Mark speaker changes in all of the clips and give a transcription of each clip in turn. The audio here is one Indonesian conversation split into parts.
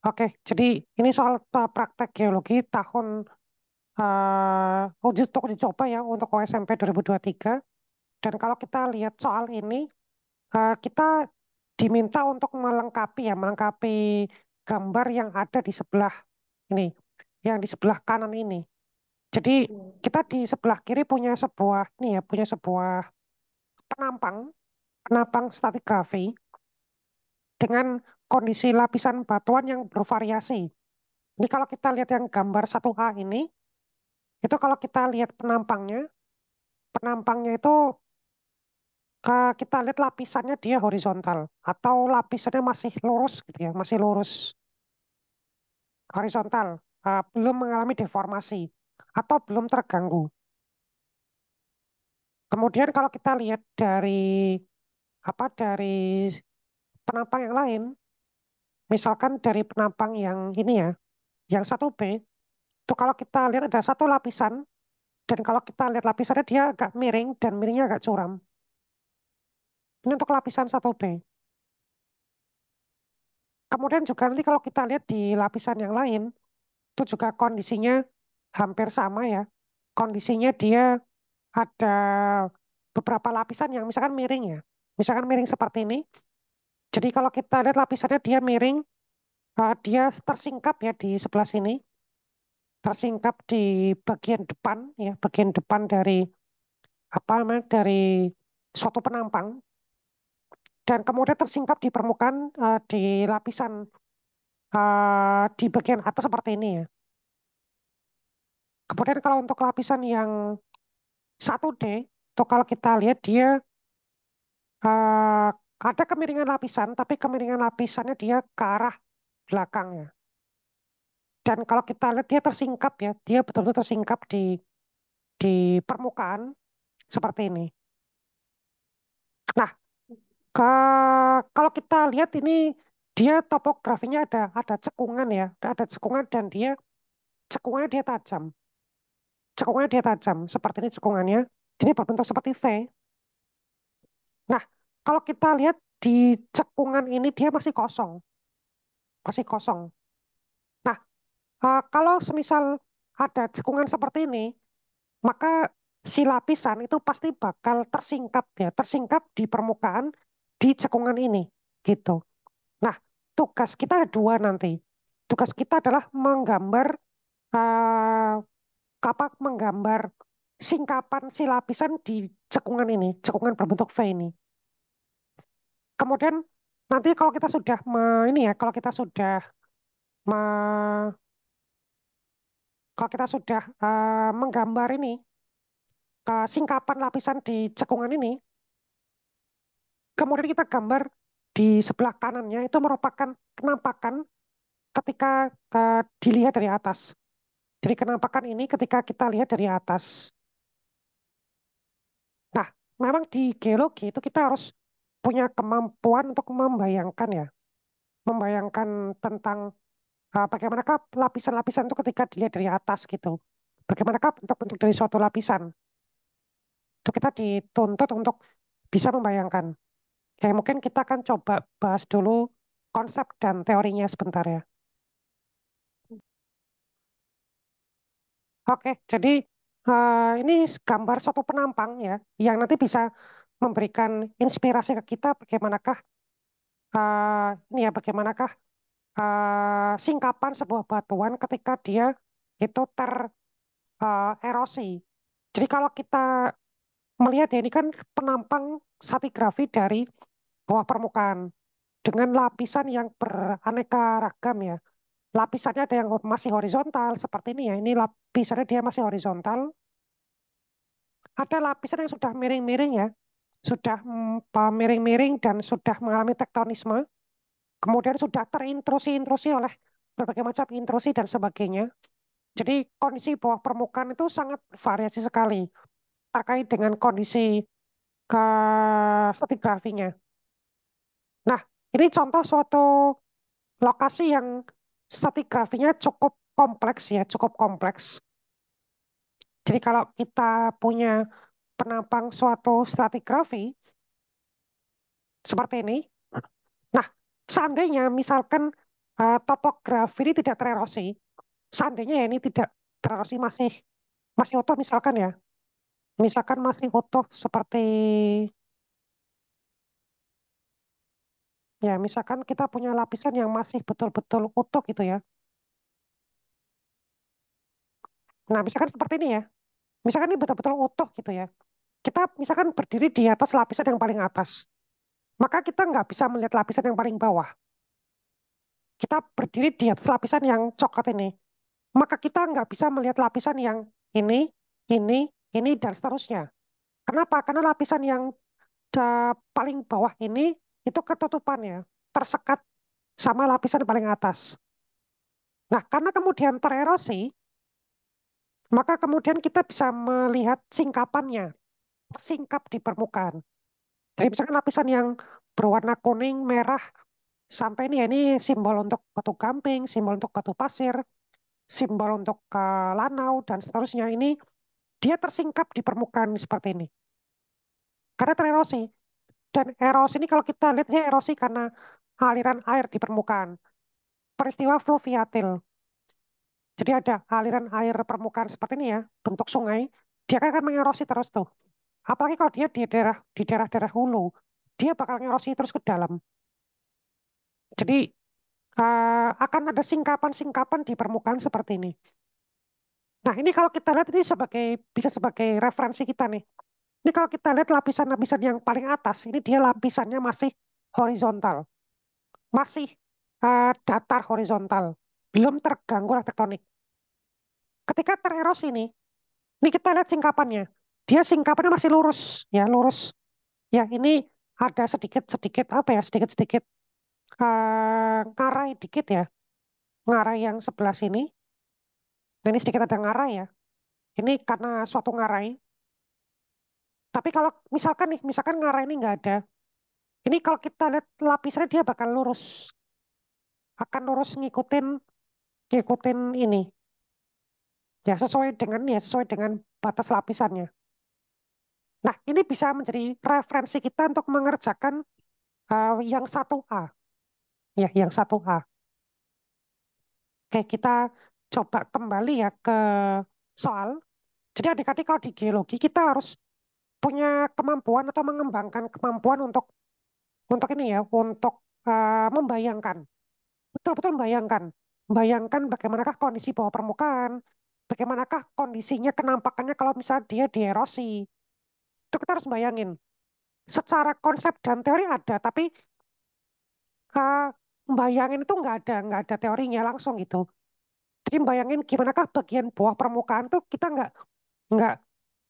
Speaker 1: Oke, jadi ini soal praktek geologi tahun uji coba ya untuk OSMP 2023. Dan kalau kita lihat soal ini, kita diminta untuk melengkapi gambar yang ada di sebelah ini, yang di sebelah kanan ini. Jadi kita di sebelah kiri punya sebuah nih ya, punya sebuah penampang, penampang stratigrafi dengan kondisi lapisan batuan yang bervariasi. Ini kalau kita lihat yang gambar 1A ini, itu kalau kita lihat penampangnya, penampangnya itu kita lihat lapisannya dia horizontal atau lapisannya masih lurus gitu ya, masih lurus horizontal, belum mengalami deformasi atau belum terganggu. Kemudian kalau kita lihat dari penampang yang lain, misalkan dari penampang yang ini ya, yang 1B, itu kalau kita lihat ada satu lapisan dan kalau kita lihat lapisannya dia agak miring dan miringnya agak curam. Ini untuk lapisan 1B. Kemudian juga nanti kalau kita lihat di lapisan yang lain, itu juga kondisinya hampir sama ya. Kondisinya dia ada beberapa lapisan yang misalkan miring ya. Misalkan miring seperti ini. Jadi kalau kita lihat lapisannya dia miring, dia tersingkap ya di sebelah sini. Tersingkap di bagian depan ya, bagian depan dari apa namanya dari suatu penampang dan kemudian tersingkap di permukaan di lapisan di bagian atas seperti ini ya. Kemudian kalau untuk lapisan yang 1D, itu kalau kita lihat dia eh, ada kemiringan lapisan, tapi kemiringan lapisannya dia ke arah belakangnya. Dan kalau kita lihat dia tersingkap ya, dia betul-betul tersingkap di permukaan seperti ini. Nah, kalau kita lihat ini dia topografinya ada cekungan ya, ada cekungan dan cekungannya dia tajam. Cekungannya dia tajam, seperti ini cekungannya. Jadi berbentuk seperti V. Nah, kalau kita lihat di cekungan ini dia masih kosong, masih kosong. Nah, kalau semisal ada cekungan seperti ini, maka si lapisan itu pasti bakal tersingkap ya, tersingkap di permukaan di cekungan ini, gitu. Nah, tugas kita ada dua nanti. Tugas kita adalah menggambar eh, menggambar singkapan si lapisan di cekungan ini, cekungan berbentuk V ini. Kemudian nanti kalau kita sudah ini ya, me- kalau kita sudah menggambar ini singkapan lapisan di cekungan ini, kemudian kita gambar di sebelah kanannya itu merupakan penampakan ketika dilihat dari atas. Jadi penampakan ini ketika kita lihat dari atas. Nah, memang di geologi itu kita harus punya kemampuan untuk membayangkan ya, membayangkan tentang bagaimanakah lapisan-lapisan itu ketika dilihat dari atas gitu. Bagaimanakah bentuk-bentuk dari suatu lapisan. Itu kita dituntut untuk bisa membayangkan. Kayak mungkin kita akan coba bahas dulu konsep dan teorinya sebentar ya. Oke, jadi ini gambar suatu penampang ya, yang nanti bisa memberikan inspirasi ke kita bagaimanakah ini ya, bagaimanakah singkapan sebuah batuan ketika dia itu erosi. Jadi kalau kita melihat ya, ini kan penampang stratigrafi dari bawah permukaan dengan lapisan yang beraneka ragam ya. Lapisannya ada yang masih horizontal seperti ini ya. Ini lapisannya dia masih horizontal. Ada lapisan yang sudah miring-miring ya, sudah miring-miring dan sudah mengalami tektonisme. Kemudian sudah terintrusi-intrusi oleh berbagai macam intrusi dan sebagainya. Jadi kondisi bawah permukaan itu sangat variasi sekali terkait dengan kondisi stratigrafinya. Nah, ini contoh suatu lokasi yang stratigrafinya cukup kompleks ya, cukup kompleks. Jadi kalau kita punya penampang suatu stratigrafi seperti ini, nah seandainya misalkan topografi ini tidak tererosi. Seandainya ya ini tidak tererosi, masih masih utuh misalkan ya, misalkan masih utuh seperti ya misalkan kita punya lapisan yang masih betul-betul utuh gitu ya. Nah misalkan seperti ini ya, misalkan ini betul-betul utuh gitu ya. Kita misalkan berdiri di atas lapisan yang paling atas, maka kita nggak bisa melihat lapisan yang paling bawah. Kita berdiri di atas lapisan yang coklat ini, maka kita nggak bisa melihat lapisan yang ini, ini, ini, dan seterusnya. Kenapa? Karena lapisan yang paling bawah ini itu ketutupan ya, tersekat sama lapisan paling atas. Nah, karena kemudian tererosi, maka kemudian kita bisa melihat singkapannya, tersingkap di permukaan. Jadi misalkan lapisan yang berwarna kuning, merah, sampai ini ya, ini simbol untuk batu gamping, simbol untuk batu pasir, simbol untuk lanau, dan seterusnya. Ini dia tersingkap di permukaan seperti ini. Karena tererosi. Dan erosi ini kalau kita lihat, dia erosi karena aliran air di permukaan. Peristiwa fluviatil. Jadi ada aliran air permukaan seperti ini ya, bentuk sungai, dia kan akan mengerosi terus tuh. Apalagi kalau dia di daerah-daerah hulu, dia bakal ngerosi terus ke dalam. Jadi akan ada singkapan-singkapan di permukaan seperti ini. Nah, ini kalau kita lihat ini bisa sebagai referensi kita nih. Ini kalau kita lihat lapisan-lapisan yang paling atas, ini dia lapisannya masih horizontal, masih datar horizontal, belum terganggu oleh tektonik. Ketika tererosi ini kita lihat singkapannya. Dia singkapannya masih lurus, ya lurus. Ya ini ada sedikit-sedikit apa ya, sedikit-sedikit ngarai dikit ya, ngarai yang sebelah sini. Nah, ini sedikit ada ngarai ya. Ini karena suatu ngarai. Tapi kalau misalkan ngarai ini nggak ada, ini kalau kita lihat lapisannya dia bakal lurus, akan lurus ngikutin ngikutin ini. Ya sesuai dengan batas lapisannya. Nah, ini bisa menjadi referensi kita untuk mengerjakan yang 1A. Ya, yang 1A. Oke, kita coba kembali ya ke soal. Jadi adik-adik kalau di geologi kita harus punya kemampuan atau mengembangkan kemampuan untuk ini ya, untuk membayangkan, betul-betul membayangkan, bayangkan bagaimanakah kondisi bawah permukaan, bagaimanakah kondisinya, kenampakannya kalau misalnya dia dierosi. Itu kita harus bayangin. Secara konsep dan teori ada, tapi uh, bayangin itu nggak ada teorinya langsung gitu. Jadi bayangin gimanakah bagian bawah permukaan tuh kita nggak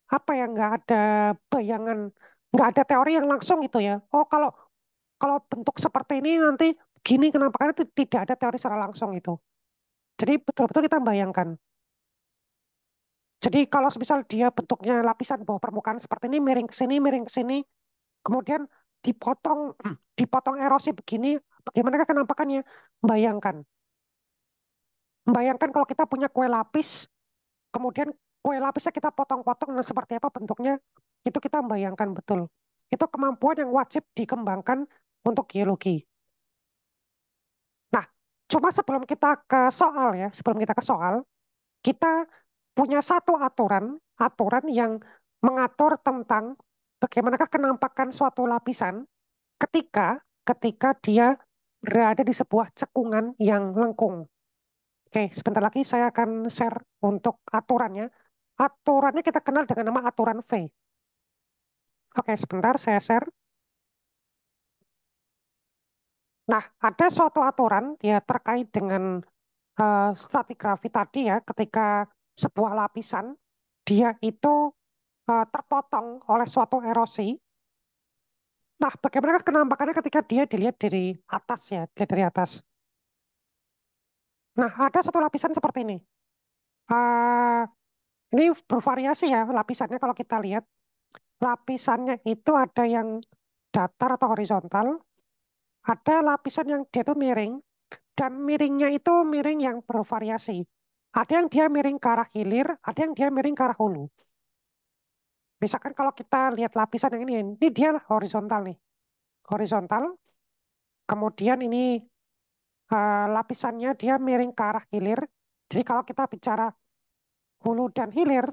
Speaker 1: apa ya, nggak ada bayangan, nggak ada teori yang langsung gitu ya. Oh kalau kalau bentuk seperti ini nanti gini kenapa? Karena itu tidak ada teori secara langsung itu. Jadi betul-betul kita bayangkan. Jadi kalau misal dia bentuknya lapisan bawah permukaan seperti ini, miring ke sini, kemudian dipotong dipotong erosi begini, bagaimana kenampakannya? Bayangkan. Bayangkan kalau kita punya kue lapis, kemudian kue lapisnya kita potong-potong dan seperti apa bentuknya, itu kita membayangkan betul. Itu kemampuan yang wajib dikembangkan untuk geologi. Nah, cuma sebelum kita ke soal, kita punya satu aturan yang mengatur tentang bagaimanakah kenampakan suatu lapisan ketika ketika dia berada di sebuah cekungan yang lengkung. Oke, sebentar lagi saya akan share untuk aturannya. Aturannya kita kenal dengan nama aturan V. Oke, sebentar saya share. Nah, ada suatu aturan ya terkait dengan stratigrafi tadi ya, ketika sebuah lapisan dia itu terpotong oleh suatu erosi. Nah, bagaimana kenampakannya ketika dia dilihat dari atas ya, dilihat dari atas. Nah, ada satu lapisan seperti ini. Eh, ini bervariasi ya lapisannya kalau kita lihat. Lapisannya itu ada yang datar atau horizontal, ada lapisan yang dia itu miring, dan miringnya itu miring yang bervariasi. Ada yang dia miring ke arah hilir, ada yang dia miring ke arah hulu. Misalkan kalau kita lihat lapisan yang ini dia horizontal nih. Horizontal, kemudian ini lapisannya dia miring ke arah hilir. Jadi kalau kita bicara hulu dan hilir,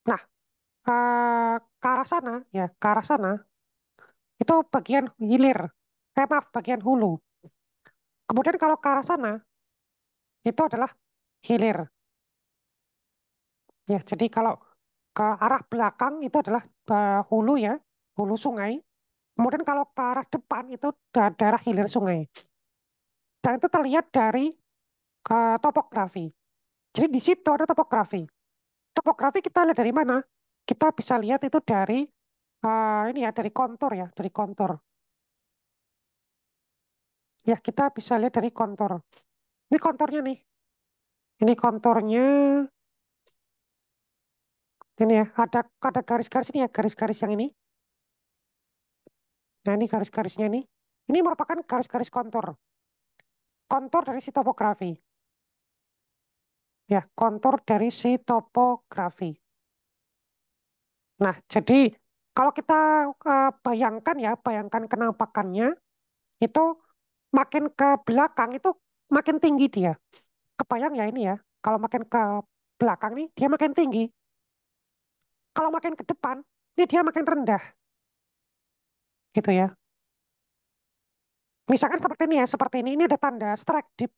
Speaker 1: nah ke arah sana ya, ke arah sana itu bagian hilir. Maaf, bagian hulu. Kemudian kalau ke arah sana itu adalah hilir. Ya, jadi kalau ke arah belakang itu adalah hulu ya, hulu sungai. Kemudian kalau ke arah depan itu daerah hilir sungai. Dan itu terlihat dari topografi. Jadi di situ ada topografi. Topografi kita lihat dari mana? Kita bisa lihat itu dari ini ya, dari kontur ya, dari kontur. Ya, kita bisa lihat dari kontur. Ini konturnya nih. Ini konturnya, ini ya, ada garis-garis ini ya, garis-garis yang ini. Nah, ini garis-garisnya ini. Ini merupakan garis-garis kontur. Kontur dari si topografi. Ya, kontur dari si topografi. Nah, jadi kalau kita bayangkan ya, bayangkan kenampakannya, itu makin ke belakang itu makin tinggi dia. Kebayang ya ini ya, kalau makin ke belakang nih, dia makin tinggi. Kalau makin ke depan, ini dia makin rendah, gitu ya. Misalkan seperti ini ya, seperti ini ada tanda strike dip,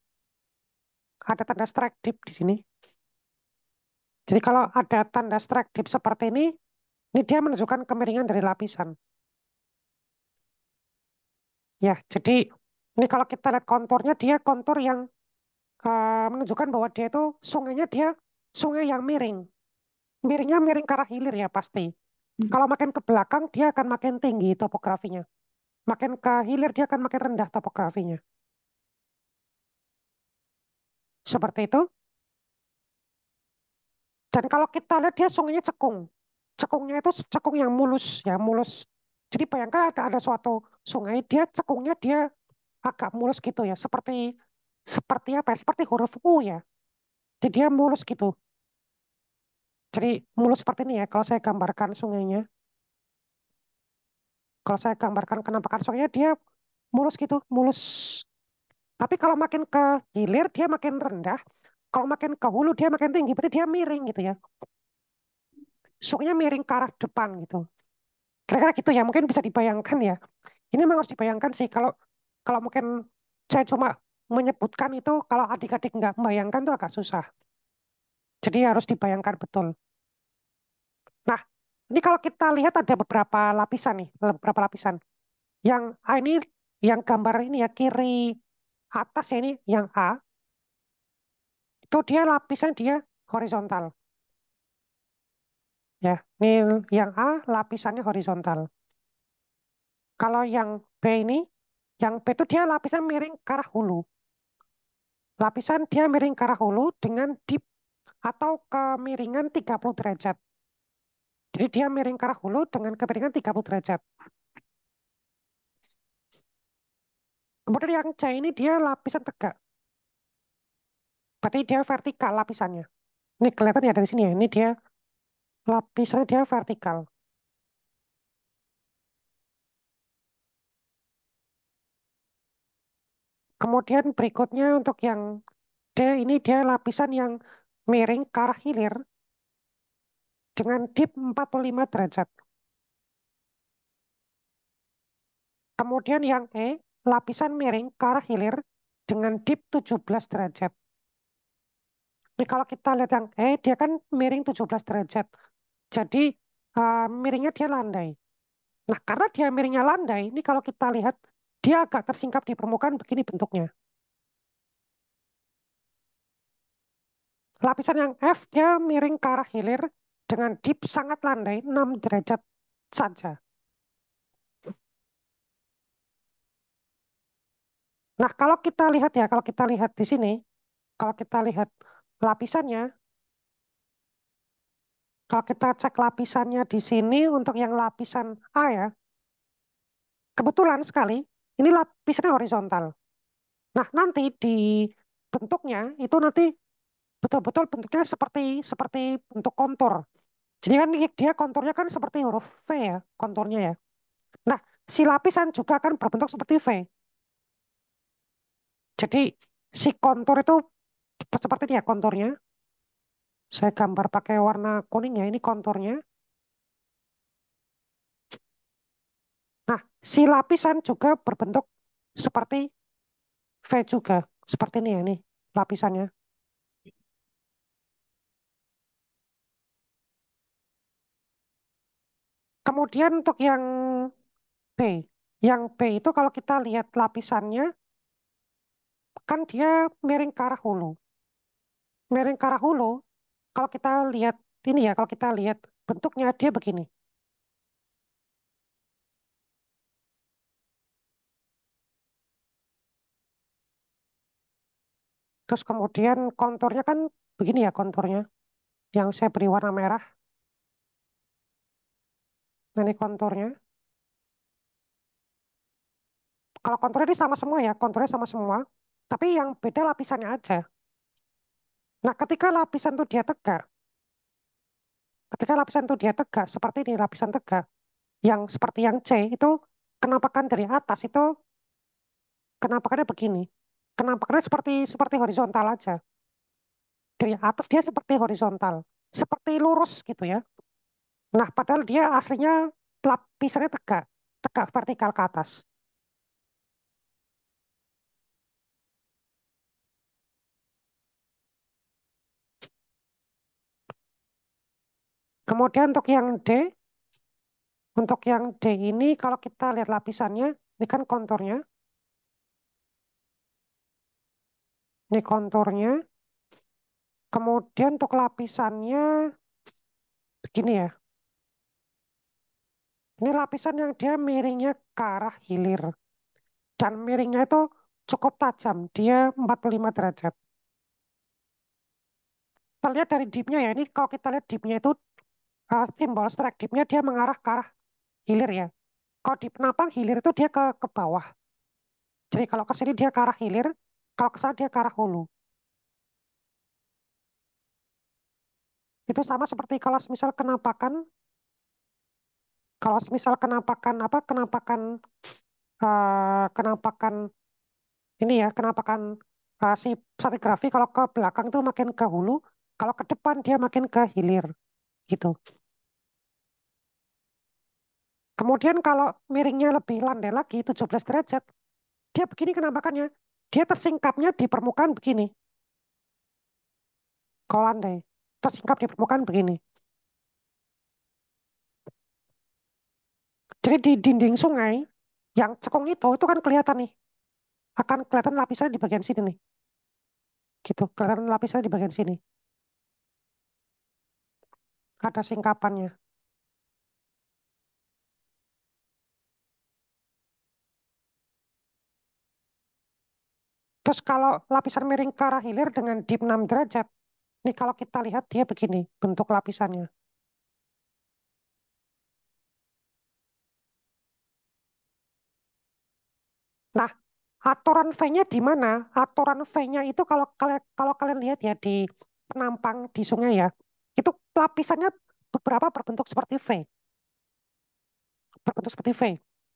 Speaker 1: ada tanda strike dip di sini. Jadi kalau ada tanda strike dip seperti ini dia menunjukkan kemiringan dari lapisan. Ya, jadi ini kalau kita lihat konturnya, dia kontur yang menunjukkan bahwa dia itu sungainya dia sungai yang miring. Miringnya miring ke arah hilir ya pasti. Kalau makin ke belakang, dia akan makin tinggi topografinya. Makin ke hilir, dia akan makin rendah topografinya. Seperti itu. Dan kalau kita lihat dia sungainya cekung. Cekungnya itu cekung yang mulus ya, mulus. Jadi bayangkan ada suatu sungai, dia cekungnya dia agak mulus gitu ya, seperti seperti apa ya? Seperti huruf U ya. Jadi dia mulus gitu. Jadi mulus seperti ini ya kalau saya gambarkan sungainya. Kalau saya gambarkan kenampakan sungainya dia mulus gitu, mulus. Tapi kalau makin ke hilir dia makin rendah. Kalau makin ke hulu dia makin tinggi, berarti dia miring gitu ya. Sungainya miring ke arah depan gitu. Kira-kira gitu ya, mungkin bisa dibayangkan ya. Ini memang harus dibayangkan sih. Kalau kalau mungkin saya cuma menyebutkan itu, kalau adik-adik nggak membayangkan itu agak susah. Jadi harus dibayangkan betul. Nah, ini kalau kita lihat ada beberapa lapisan nih, beberapa lapisan. Yang A ini, yang gambar ini ya kiri atas ya ini, yang A itu dia lapisan dia horizontal. Ya, ini yang A lapisannya horizontal. Kalau yang B ini, yang B itu dia lapisan miring ke arah hulu. Lapisan dia miring ke arah hulu dengan dip atau kemiringan 30 derajat. Jadi dia miring ke arah hulu dengan kemiringan 30 derajat. Kemudian yang C ini dia lapisan tegak. Berarti dia vertikal lapisannya. Ini kelihatan ya dari sini ya. Ini dia lapisannya dia vertikal. Kemudian berikutnya untuk yang D ini dia lapisan yang miring ke arah hilir dengan dip 45 derajat. Kemudian yang E, lapisan miring ke arah hilir dengan dip 17 derajat. Jadi kalau kita lihat yang E, dia kan miring 17 derajat. Jadi miringnya dia landai. Nah, karena dia miringnya landai, ini kalau kita lihat, dia agak tersingkap di permukaan begini bentuknya. Lapisan yang F, dia miring ke arah hilir dengan dip sangat landai, 6 derajat saja. Nah, kalau kita lihat ya, kalau kita lihat di sini, kalau kita lihat lapisannya, kalau kita cek lapisannya di sini untuk yang lapisan A ya, kebetulan sekali ini lapisannya horizontal. Nah, nanti di bentuknya itu nanti betul-betul bentuknya seperti seperti bentuk kontur. Jadi kan dia konturnya kan seperti huruf V ya, konturnya ya. Nah, si lapisan juga akan berbentuk seperti V. Jadi si kontur itu seperti ini ya konturnya. Saya gambar pakai warna kuning ya, ini konturnya. Nah, si lapisan juga berbentuk seperti V juga. Seperti ini ya, ini lapisannya. Kemudian untuk yang B. Yang B itu kalau kita lihat lapisannya, kan dia miring ke arah hulu. Miring ke arah hulu, kalau kita lihat ini ya, kalau kita lihat bentuknya dia begini. Terus kemudian konturnya kan begini ya konturnya. Yang saya beri warna merah. Nah, ini konturnya. Kalau konturnya ini sama semua ya, konturnya sama semua. Tapi yang beda lapisannya aja. Nah, ketika lapisan itu dia tegak, seperti ini lapisan tegak, yang seperti yang C itu kenampakan dari atas itu kenampakannya begini. Kenampakannya seperti seperti horizontal aja. Dari atas dia seperti horizontal, seperti lurus gitu ya. Nah, padahal dia aslinya lapisannya tegak, tegak vertikal ke atas. Kemudian untuk yang D ini kalau kita lihat lapisannya, ini kan konturnya, ini konturnya. Kemudian untuk lapisannya begini ya. Ini lapisan yang dia miringnya ke arah hilir. Dan miringnya itu cukup tajam. Dia 45 derajat. Kita lihat dari dipnya ya. Ini kalau kita lihat dipnya itu simbol strike dipnya dia mengarah ke arah hilir ya. Kalau di penapang hilir itu dia ke bawah. Jadi kalau ke sini dia ke arah hilir, kalau ke sana dia ke arah hulu. Itu sama seperti kalau misal kenapakan apa kenapakan ini ya kenapakan si stratigrafi kalau ke belakang tuh makin ke hulu, kalau ke depan dia makin ke hilir gitu. Kemudian kalau miringnya lebih landai lagi 17 derajat, dia begini kenampakannya. Dia tersingkapnya di permukaan begini. Kalau landai, tersingkap di permukaan begini. Jadi di dinding sungai yang cekung itu kan kelihatan nih, akan kelihatan lapisannya di bagian sini nih. Gitu, kelihatan lapisannya di bagian sini. Ada singkapannya. Terus kalau lapisan miring ke arah hilir dengan dip 6 derajat, ini kalau kita lihat dia begini bentuk lapisannya. Nah, aturan V-nya di mana? Aturan V-nya itu kalau kalian lihat ya di penampang di sungai ya, itu lapisannya beberapa berbentuk seperti V, berbentuk seperti V.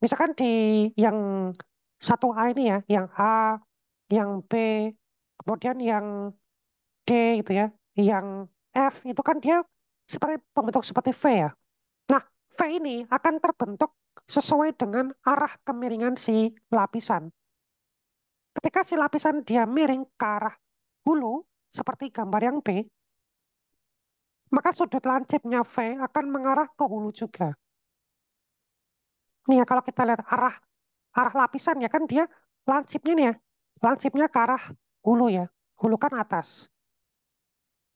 Speaker 1: Misalkan di yang satu A ini ya, yang A, yang B, kemudian yang D itu ya, yang F itu kan dia seperti pembentuk seperti V ya. Nah, V ini akan terbentuk sesuai dengan arah kemiringan si lapisan. Ketika si lapisan dia miring ke arah hulu, seperti gambar yang B, maka sudut lancipnya V akan mengarah ke hulu juga. Nih ya, kalau kita lihat arah arah lapisan ya kan dia lancipnya nih ya, lancipnya ke arah hulu ya, hulu kan atas.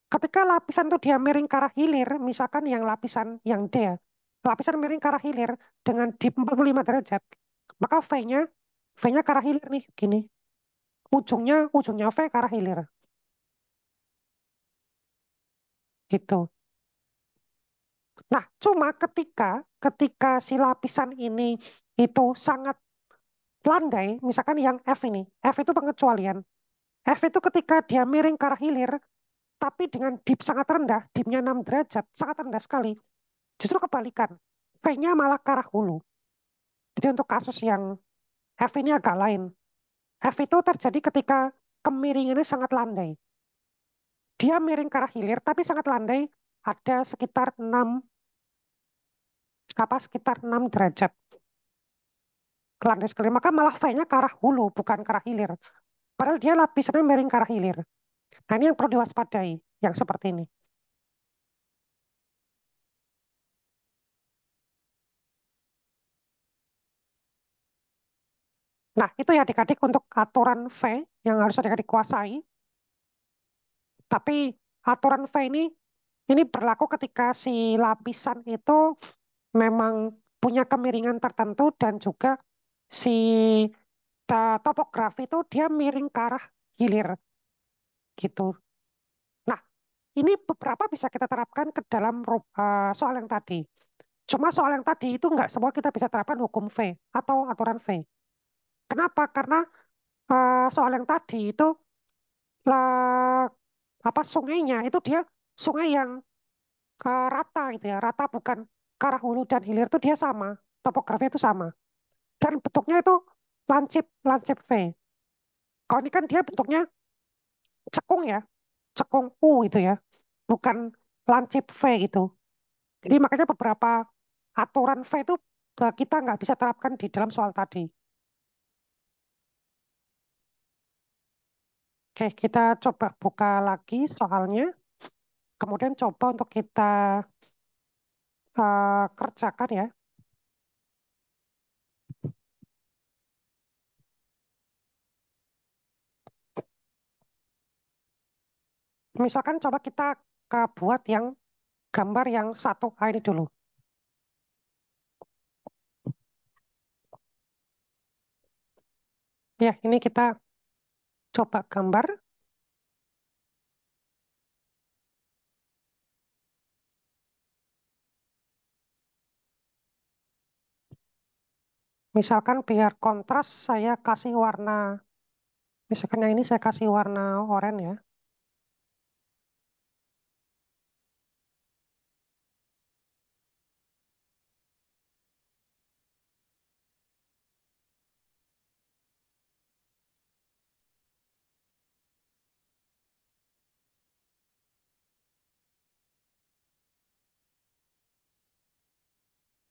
Speaker 1: Ketika lapisan itu dia miring ke arah hilir, misalkan yang lapisan yang D ya, lapisan miring ke arah hilir dengan dip 45 derajat, maka V-nya ke arah hilir nih, gini. Ujungnya V ke arah hilir, gitu. Nah, cuma ketika si lapisan ini itu sangat landai, misalkan yang F ini, F itu pengecualian. F itu ketika dia miring ke arah hilir, tapi dengan dip sangat rendah, dipnya 6 derajat, sangat rendah sekali. Justru kebalikan, V-nya malah ke arah hulu. Jadi untuk kasus yang F ini agak lain. F itu terjadi ketika kemiringannya sangat landai. Dia miring ke arah hilir, tapi sangat landai. Ada sekitar 6 sekitar 6 derajat landai sekali. Maka malah V-nya ke arah hulu, bukan ke arah hilir. Padahal dia lapisannya miring ke arah hilir. Nah, ini yang perlu diwaspadai, yang seperti ini. Nah, itu ya adik-adik untuk aturan V yang harus adik-adik kuasai. Tapi aturan V ini berlaku ketika si lapisan itu memang punya kemiringan tertentu dan juga si topografi itu dia miring ke arah hilir gitu. Nah, ini beberapa bisa kita terapkan ke dalam soal yang tadi. Cuma soal yang tadi itu nggak semua kita bisa terapkan hukum V atau aturan V. Kenapa? Karena soal yang tadi itu lah, sungainya itu dia sungai yang rata gitu ya, rata bukan ke arah hulu dan hilir itu dia sama, topografi itu sama. Dan bentuknya itu lancip, lancip V. Kalau ini kan dia bentuknya cekung ya, cekung U itu ya, bukan lancip V gitu. Jadi makanya beberapa aturan V itu kita nggak bisa terapkan di dalam soal tadi. Oke, kita coba buka lagi soalnya, kemudian coba untuk kita kerjakan ya. Misalkan coba kita buat yang gambar yang satu A ini dulu. Ya, ini kita coba gambar. Misalkan biar kontras saya kasih warna, misalkan yang ini saya kasih warna oranye ya.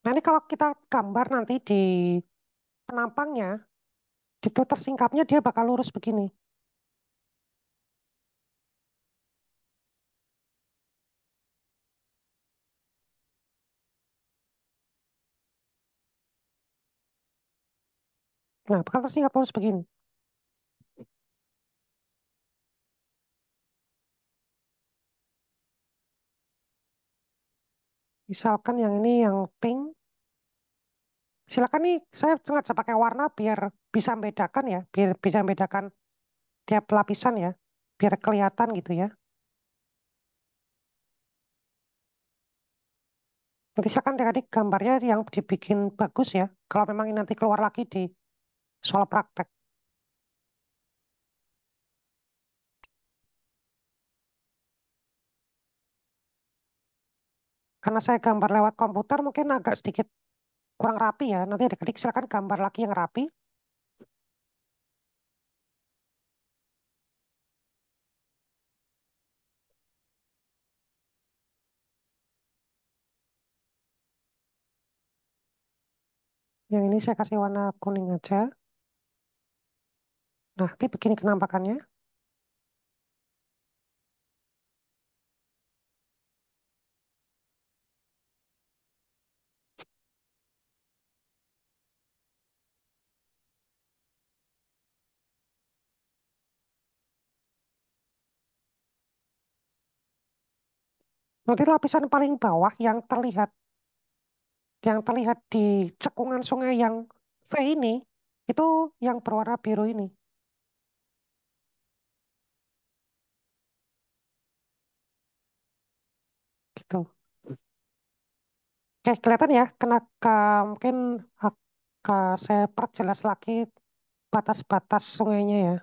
Speaker 1: Nah ini kalau kita gambar nanti di penampangnya, itu tersingkapnya dia bakal lurus begini. Nah, bakal tersingkap lurus begini. Misalkan yang ini yang pink. Silakan nih, saya sengaja pakai warna biar bisa membedakan ya, biar bisa membedakan tiap lapisan ya, biar kelihatan gitu ya. Nanti silakan adik gambarnya yang dibikin bagus ya, kalau memang ini nanti keluar lagi di soal praktek. Karena saya gambar lewat komputer mungkin agak sedikit kurang rapi ya. Nanti adik-adik silakan gambar lagi yang rapi. Yang ini saya kasih warna kuning aja. Nah, ini begini kenampakannya. Nanti lapisan paling bawah yang terlihat di cekungan sungai yang V ini, itu yang berwarna biru ini. Gitu. Oke, kelihatan ya, mungkin saya perjelas lagi batas-batas sungainya ya.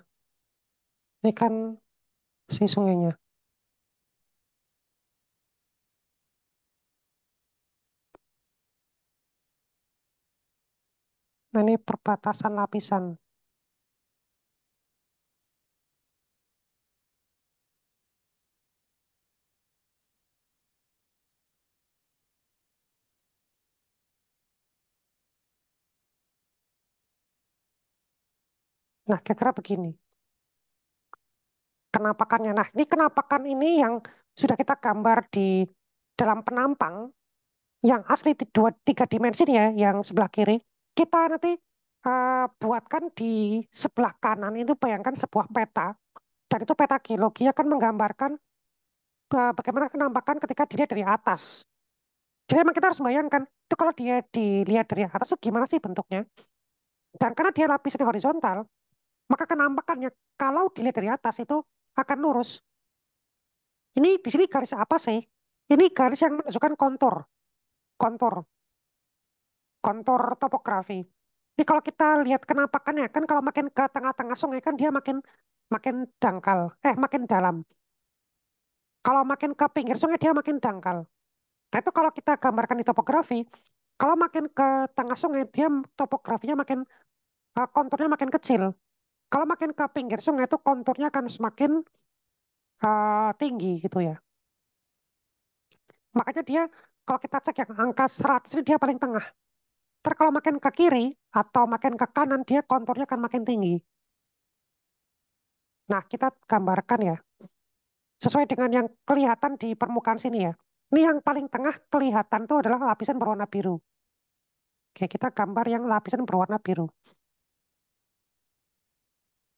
Speaker 1: Ini kan si sungainya. Nah, ini perbatasan lapisan. Nah, kira-kira begini. Kenampakannya. Nah, ini kenampakan ini yang sudah kita gambar di dalam penampang, yang asli di dua, tiga dimensi nih ya, yang sebelah kiri. Kita nanti buatkan di sebelah kanan itu bayangkan sebuah peta, dan itu peta geologi akan menggambarkan bagaimana kenampakan ketika dilihat dari atas. Jadi memang kita harus bayangkan, itu kalau dia dilihat dari atas itu gimana sih bentuknya. Dan karena dia lapisnya horizontal, maka kenampakannya kalau dilihat dari atas itu akan lurus. Ini di sini garis apa sih? Ini garis yang menunjukkan kontur, kontur, kontur topografi. Jadi kalau kita lihat kenampakannya kan kalau makin ke tengah-tengah sungai kan dia makin makin dangkal, makin dalam. Kalau makin ke pinggir sungai dia makin dangkal. Nah itu kalau kita gambarkan di topografi, kalau makin ke tengah sungai dia topografinya makin konturnya makin kecil. Kalau makin ke pinggir sungai itu konturnya akan semakin tinggi gitu ya. Makanya dia kalau kita cek yang angka 100 ini dia paling tengah. Ntar kalau makin ke kiri atau makin ke kanan dia konturnya akan makin tinggi. Nah, kita gambarkan ya sesuai dengan yang kelihatan di permukaan sini ya. Ini yang paling tengah kelihatan itu adalah lapisan berwarna biru. Oke, kita gambar yang lapisan berwarna biru.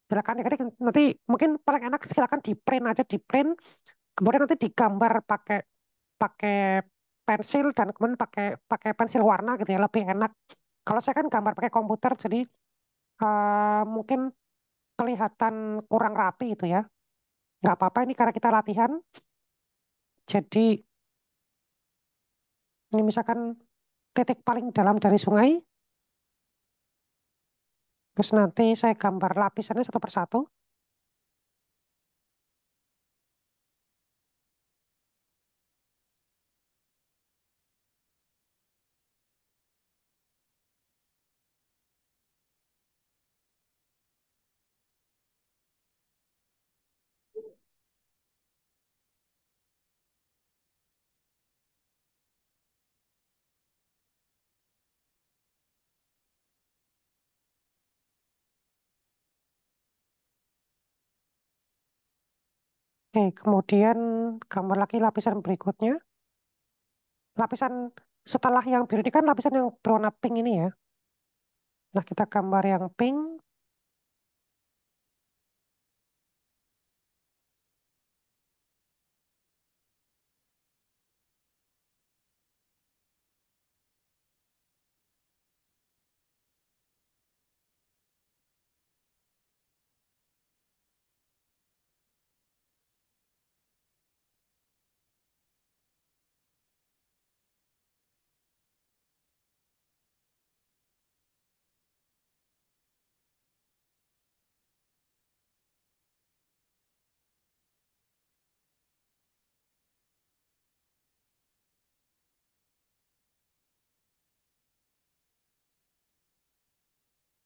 Speaker 1: Silakan ya, nanti mungkin paling enak silakan di print aja di print, kemudian nanti digambar pakai pakai pensil dan kemudian pakai pakai pensil warna gitu ya lebih enak. Kalau saya kan gambar pakai komputer jadi mungkin kelihatan kurang rapi itu ya. Nggak apa-apa ini karena kita latihan. Jadi ini misalkan titik paling dalam dari sungai, terus nanti saya gambar lapisannya satu persatu. Oke, kemudian gambar lagi lapisan berikutnya. Lapisan setelah yang biru ini kan lapisan yang berwarna pink ini ya. Nah, kita gambar yang pink.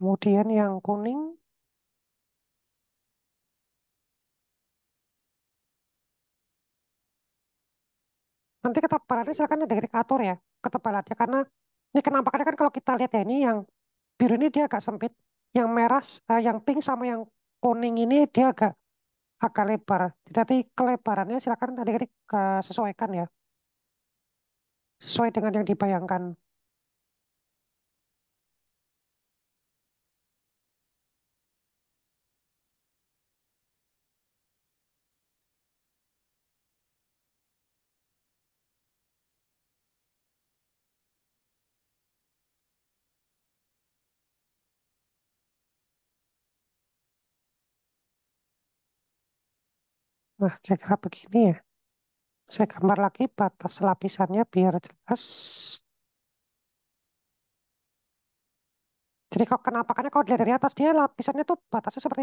Speaker 1: Kemudian yang kuning. Nanti ketebalannya silakan dari atur ya. Ketebalannya karena ini kenampakannya kan kalau kita lihat ya ini yang biru ini dia agak sempit. Yang merah, yang pink sama yang kuning ini dia agak lebar. Jadi kelebarannya silakan adik-adik sesuaikan ya, sesuai dengan yang dibayangkan. Nah, kira-kira begini ya. Saya gambar lagi batas lapisannya biar jelas. Jadi kalau kenampakannya kalau dilihat dari atas dia lapisannya tuh batasnya seperti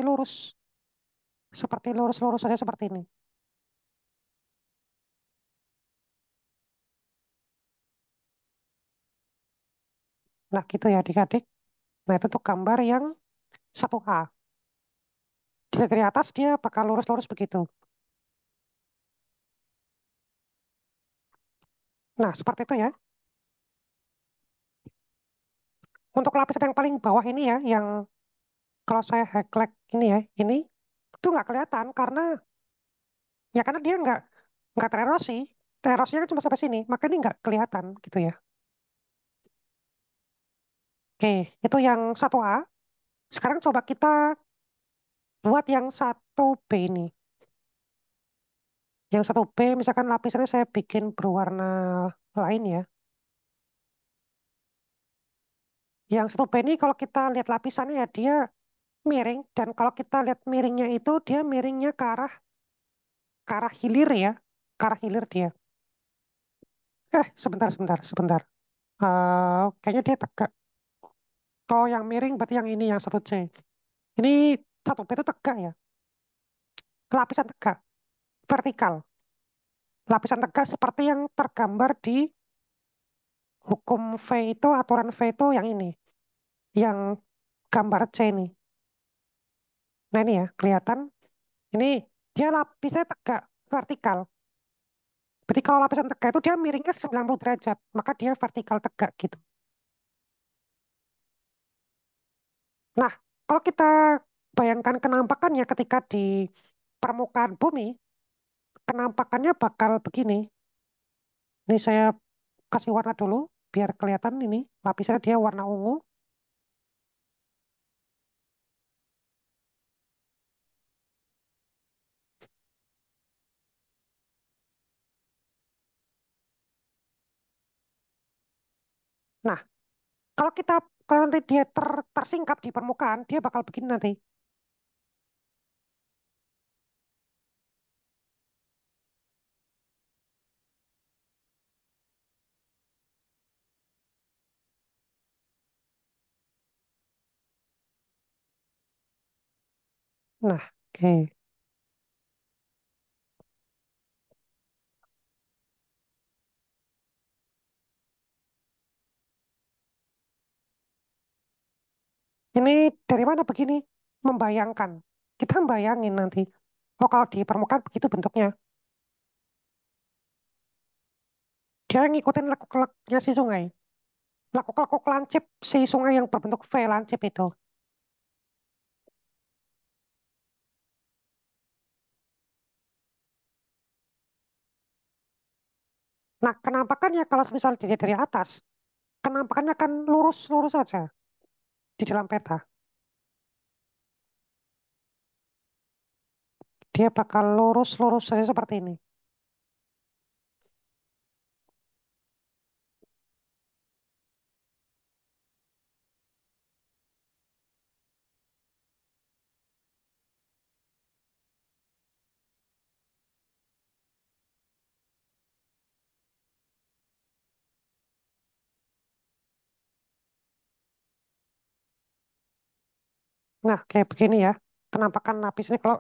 Speaker 1: lurus-lurus saja seperti ini. Nah, gitu ya adik-adik. Nah, itu tuh gambar yang 1A. Dilihat dari atas, dia bakal lurus-lurus begitu. Nah, seperti itu ya. Untuk lapisan yang paling bawah ini ya, yang kalau saya highlight ini ya, ini itu nggak kelihatan karena ya karena dia nggak tererosi. Tererosinya kan cuma sampai sini, maka ini nggak kelihatan gitu ya. Oke, itu yang 1A. Sekarang coba kita buat yang 1B ini. Yang 1B, misalkan lapisannya saya bikin berwarna lain ya. Yang 1B ini kalau kita lihat lapisannya ya, dia miring. Dan kalau kita lihat miringnya itu, dia miringnya ke arah hilir ya. Ke arah hilir dia. Sebentar, sebentar, sebentar. Kayaknya dia tegak. Oh, yang miring berarti yang ini, yang 1C. Ini 1B itu tegak ya. Lapisan tegak, vertikal. Lapisan tegak seperti yang tergambar di hukum V itu, aturan V itu yang ini. Yang gambar C ini. Nah ini ya, kelihatan. Ini dia lapisnya tegak, vertikal. Berarti kalau lapisan tegak itu dia miringnya 90 derajat. Maka dia vertikal tegak gitu. Nah, kalau kita bayangkan kenampakannya ketika di permukaan bumi, kenampakannya bakal begini. Ini saya kasih warna dulu, biar kelihatan ini. Lapisnya dia warna ungu. Nah, kalau kita kalau nanti dia tersingkap di permukaan, dia bakal begini nanti. Nah, oke. Ini dari mana begini? Membayangkan. Kita membayangin nanti. Oh, kalau di permukaan begitu bentuknya. Dia ngikutin lekuk-lekuknya si sungai. Lekuk-lekuk lancip si sungai yang berbentuk V lancip itu. Nah, kenampakannya kalau misal dilihat dari atas, kenampakannya akan lurus-lurus saja di dalam peta. Dia bakal lurus-lurus saja seperti ini. Nah, kayak begini ya. Kenampakan lapis ini kalau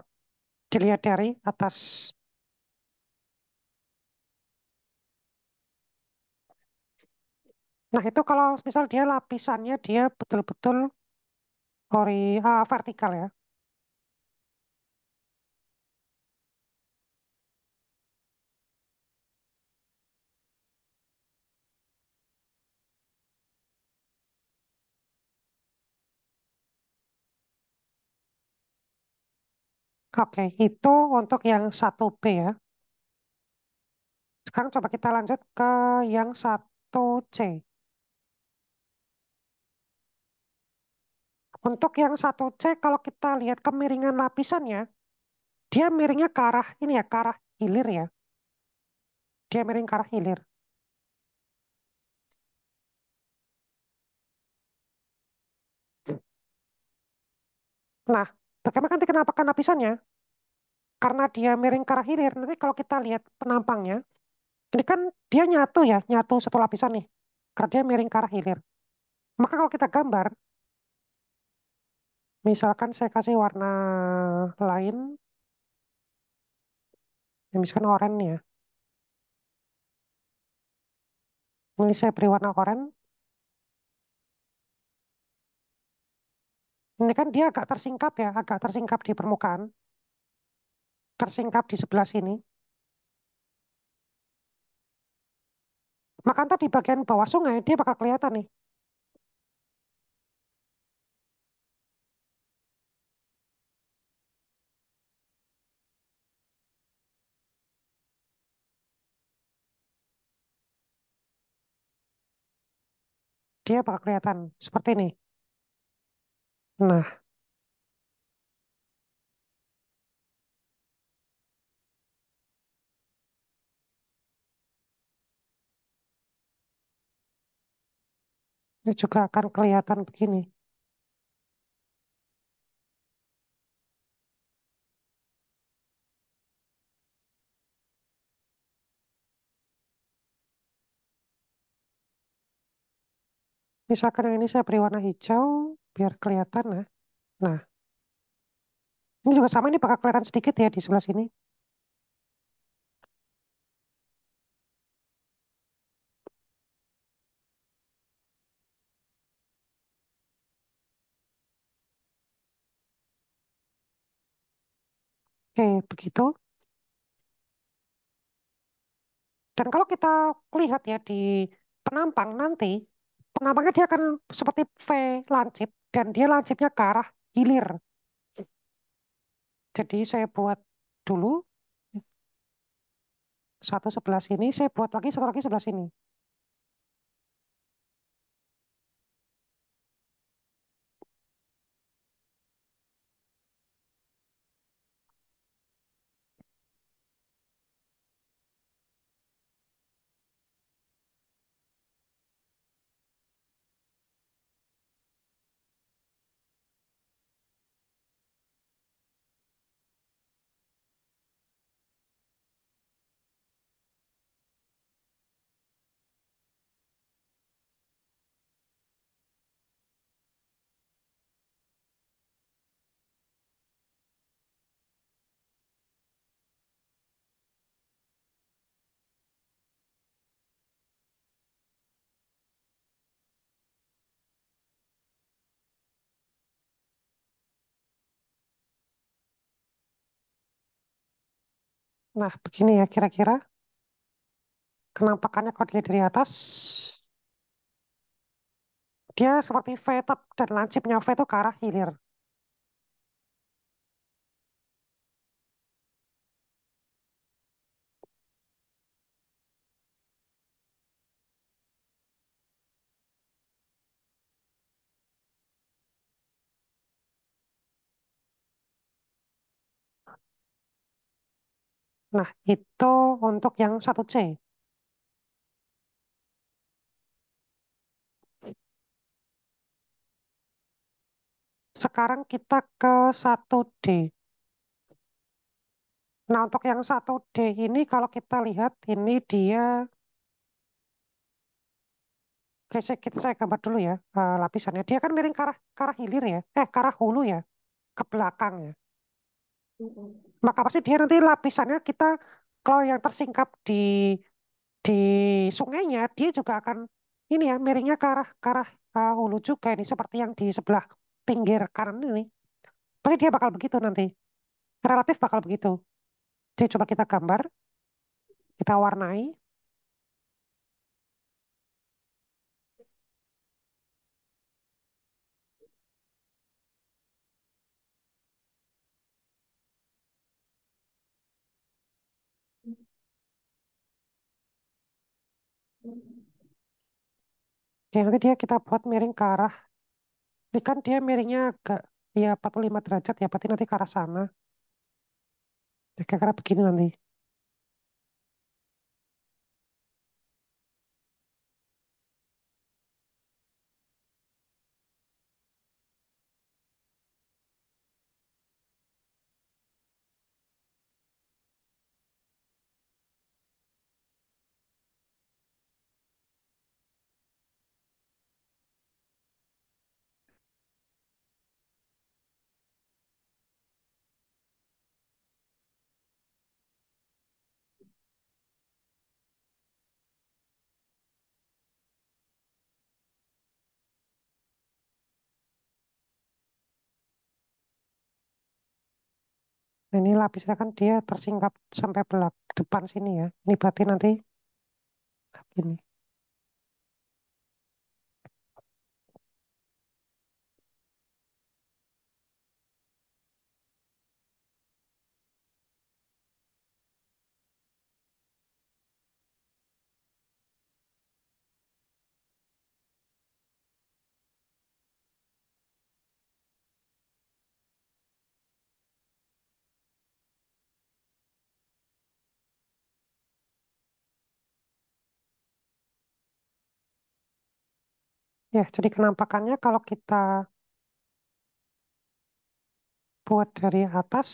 Speaker 1: dilihat dari atas. Nah, itu kalau misal dia lapisannya dia betul-betul vertikal ya. Oke, itu untuk yang 1B ya. Sekarang coba kita lanjut ke yang 1C. Untuk yang 1C, kalau kita lihat kemiringan lapisannya, dia miringnya ke arah ini ya, ke arah hilir ya. Dia miring ke arah hilir. Nah, bagaimana nanti kenampakan lapisannya? Karena dia miring ke arah hilir, nanti kalau kita lihat penampangnya, ini kan dia nyatu ya, nyatu satu lapisan nih. Karena dia miring ke arah hilir. Maka kalau kita gambar, misalkan saya kasih warna lain, ya misalkan oranye ya. Ini saya beri warna oranye. Ini kan dia agak tersingkap ya, agak tersingkap di permukaan, tersingkap di sebelah sini. Maka ntar di bagian bawah sungai dia bakal kelihatan nih. Dia bakal kelihatan seperti ini. Nah, ini juga akan kelihatan begini. Misalkan yang ini saya beri warna hijau, biar kelihatan ya. Nah, ini juga sama, ini bakal kelihatan sedikit ya di sebelah sini. Oke, begitu. Dan kalau kita lihat ya di penampang nanti, penampangnya dia akan seperti V lancip, dan dia lancipnya ke arah hilir. Jadi saya buat dulu satu sebelah sini, saya buat lagi satu lagi sebelah sini. Nah, begini ya kira-kira kenampakannya kalau dilihat dari atas, dia seperti V dan lancipnya V itu ke arah hilir. Nah, itu untuk yang satu c. Sekarang kita ke satu d. Nah, untuk yang satu d ini kalau kita lihat ini dia, oke, saya gambar dulu ya lapisannya. Dia kan miring ke arah hilir ya, ke arah hulu ya, ke belakang ya. Maka pasti dia nanti lapisannya kita kalau yang tersingkap di sungainya dia juga akan ini ya miringnya ke arah hulu juga ini seperti yang di sebelah pinggir kanan ini. Tapi dia bakal begitu nanti. Relatif bakal begitu. Jadi coba kita gambar, kita warnai. Jadi nanti dia kita buat miring ke arah. Ini kan dia miringnya agak ya 45 derajat ya, berarti nanti ke arah sana. Ya, kira-kira begini nanti. Nah, ini lapisnya kan dia tersingkap sampai belak depan sini ya. Ini berarti nanti ini. Ya, jadi kenampakannya kalau kita buat dari atas,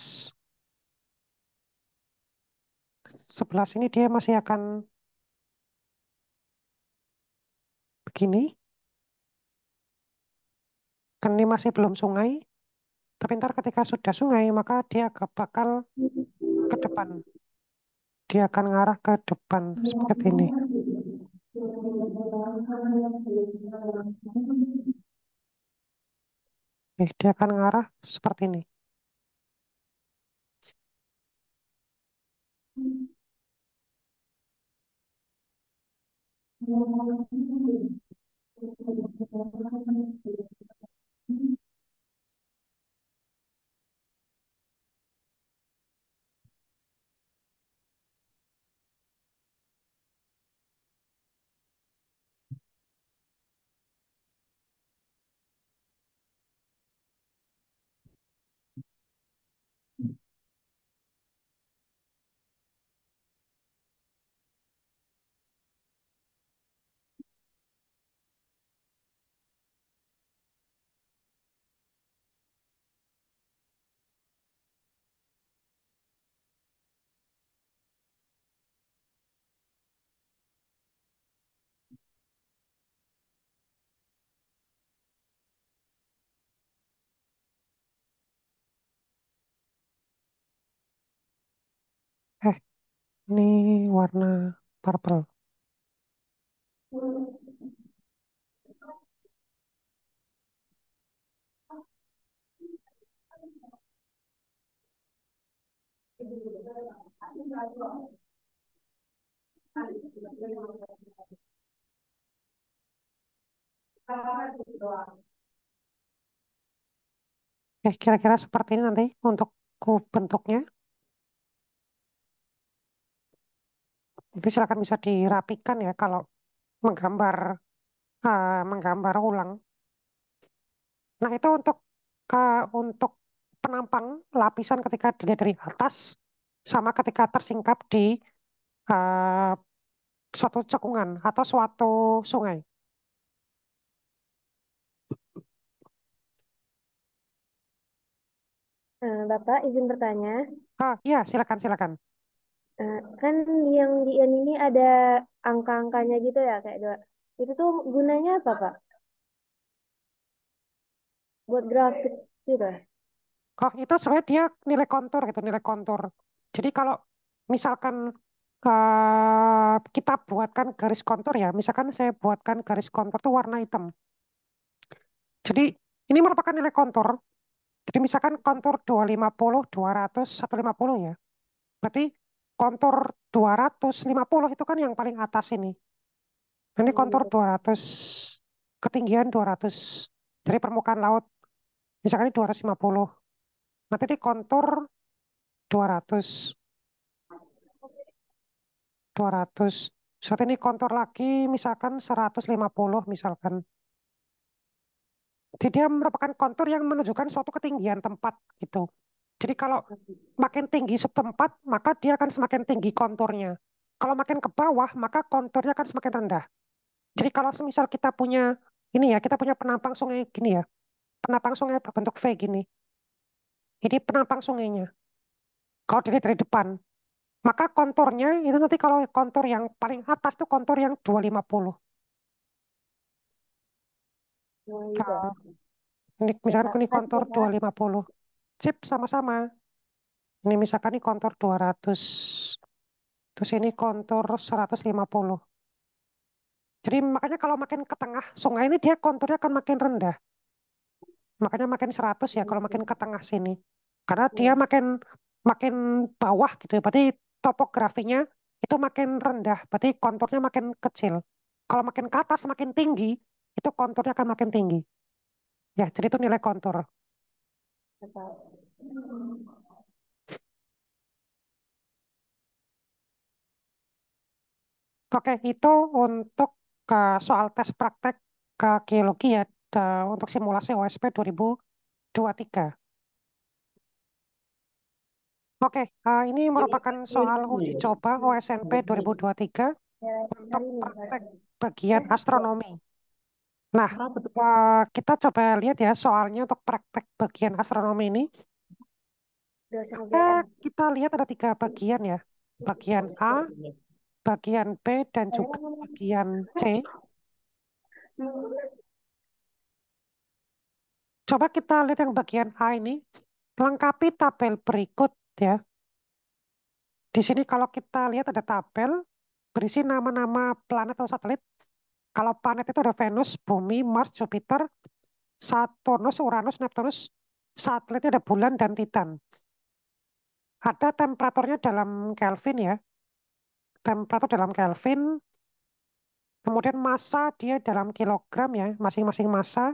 Speaker 1: sebelah sini dia masih akan begini. Kan ini masih belum sungai. Tapi ntar ketika sudah sungai, maka dia bakal ke depan. Dia akan ngarah ke depan seperti ini. Dia akan ngarah seperti ini. Eh, ini warna purple. Kira-kira seperti ini nanti untuk bentuknya. Jadi silakan bisa dirapikan ya kalau menggambar menggambar ulang. Nah, itu untuk penampang lapisan ketika dilihat dari atas sama ketika tersingkap di eh, suatu cekungan atau suatu sungai.
Speaker 2: Bapak izin bertanya,
Speaker 1: Iya, silakan silakan.
Speaker 2: kan yang di ini ada angka-angkanya gitu ya kayak dua. Itu tuh gunanya apa Pak? Buat grafik gitu.
Speaker 1: Itu sebenarnya dia nilai kontur gitu, nilai kontur. Jadi kalau misalkan kita buatkan garis kontur ya, misalkan saya buatkan garis kontur itu warna hitam. Jadi ini merupakan nilai kontur. Jadi misalkan kontur 250, 200, 150 ya. Berarti kontur 250 itu kan yang paling atas ini. Ini
Speaker 2: Hmm,
Speaker 1: kontur
Speaker 2: gitu.
Speaker 1: 200, ketinggian 200 dari permukaan laut. Misalkan ini 250. Nanti di kontur 200, 200. Saat ini kontur lagi misalkan 150 misalkan. Jadi dia merupakan kontur yang menunjukkan suatu ketinggian tempat gitu. Jadi kalau makin tinggi setempat, maka dia akan semakin tinggi konturnya. Kalau makin ke bawah, maka konturnya akan semakin rendah. Jadi kalau semisal kita punya ini ya, kita punya penampang sungai gini ya, penampang sungai berbentuk V gini. Ini penampang sungainya. Kalau dilihat dari depan, maka konturnya itu nanti kalau kontur yang paling atas tuh kontur yang 250.
Speaker 2: Nah, gitu.
Speaker 1: Nah, ini
Speaker 2: Ya
Speaker 1: misalkan
Speaker 2: Kak,
Speaker 1: ini
Speaker 2: makasih
Speaker 1: kontur
Speaker 2: ya Kak.
Speaker 1: 250. Sip, sama-sama. Ini misalkan ini kontur 200. Terus ini kontur 150. Jadi makanya kalau makin ke tengah sungai ini dia konturnya akan makin rendah. Makanya makin 100 ya kalau makin ke tengah sini. Karena dia
Speaker 2: Ya.
Speaker 1: makin makin bawah gitu ya. Berarti topografinya itu makin rendah, berarti konturnya makin kecil. Kalau makin ke atas, makin tinggi, itu konturnya akan makin tinggi. Ya, jadi itu nilai kontur.
Speaker 2: Apa?
Speaker 1: Oke, itu untuk soal tes praktek ke geologi ya, untuk simulasi OSP 2023. Oke, ini merupakan soal uji coba OSNP 2023 untuk
Speaker 2: Hari ini.
Speaker 1: praktek bagian astronomi. Nah, kita coba lihat ya soalnya untuk praktek bagian astronomi ini.
Speaker 2: Dosen
Speaker 1: Eh,
Speaker 2: UGM.
Speaker 1: kita lihat ada tiga bagian ya. Bagian A, bagian B, dan juga bagian C. Coba kita lihat yang bagian A ini. Lengkapi tabel berikut ya. Di sini kalau kita lihat ada tabel berisi nama-nama planet atau satelit. Kalau planet itu ada Venus, Bumi, Mars, Jupiter, Saturnus, Uranus, Neptunus. Satelitnya ada bulan dan Titan. Ada temperaturnya dalam Kelvin ya. Temperatur dalam Kelvin. Kemudian massa dia dalam kilogram ya, masing-masing massa.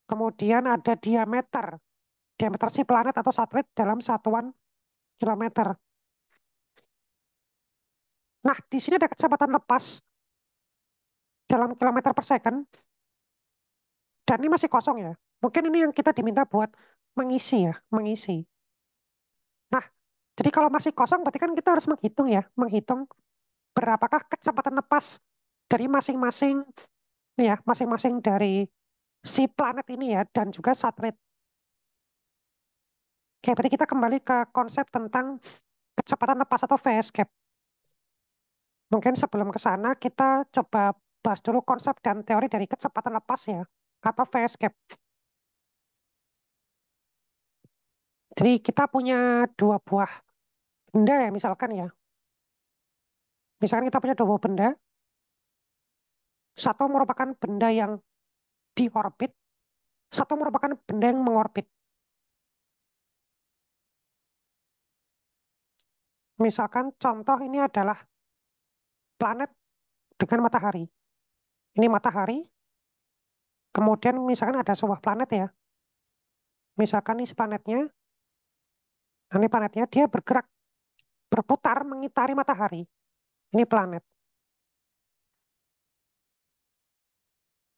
Speaker 1: Kemudian ada diameter. Diameter si planet atau satelit dalam satuan kilometer. Nah, di sini ada kecepatan lepas dalam kilometer per second. Dan ini masih kosong ya. Mungkin ini yang kita diminta buat mengisi ya, mengisi. Nah, jadi kalau masih kosong berarti kan kita harus menghitung ya, menghitung berapakah kecepatan lepas dari masing-masing ya, masing-masing dari si planet ini ya dan juga satelit. Oke, berarti kita kembali ke konsep tentang kecepatan lepas atau phase gap. Mungkin sebelum ke sana kita coba bahas dulu konsep dan teori dari kecepatan lepas ya, atau phase gap. Jadi kita punya dua buah benda ya, misalkan ya. Misalkan kita punya dua buah benda, satu merupakan benda yang di orbit, satu merupakan benda yang mengorbit. Misalkan contoh ini adalah planet dengan matahari. Ini matahari, kemudian misalkan ada sebuah planet ya. Misalkan ini planetnya, nah ini planetnya dia bergerak, berputar mengitari matahari. Ini planet.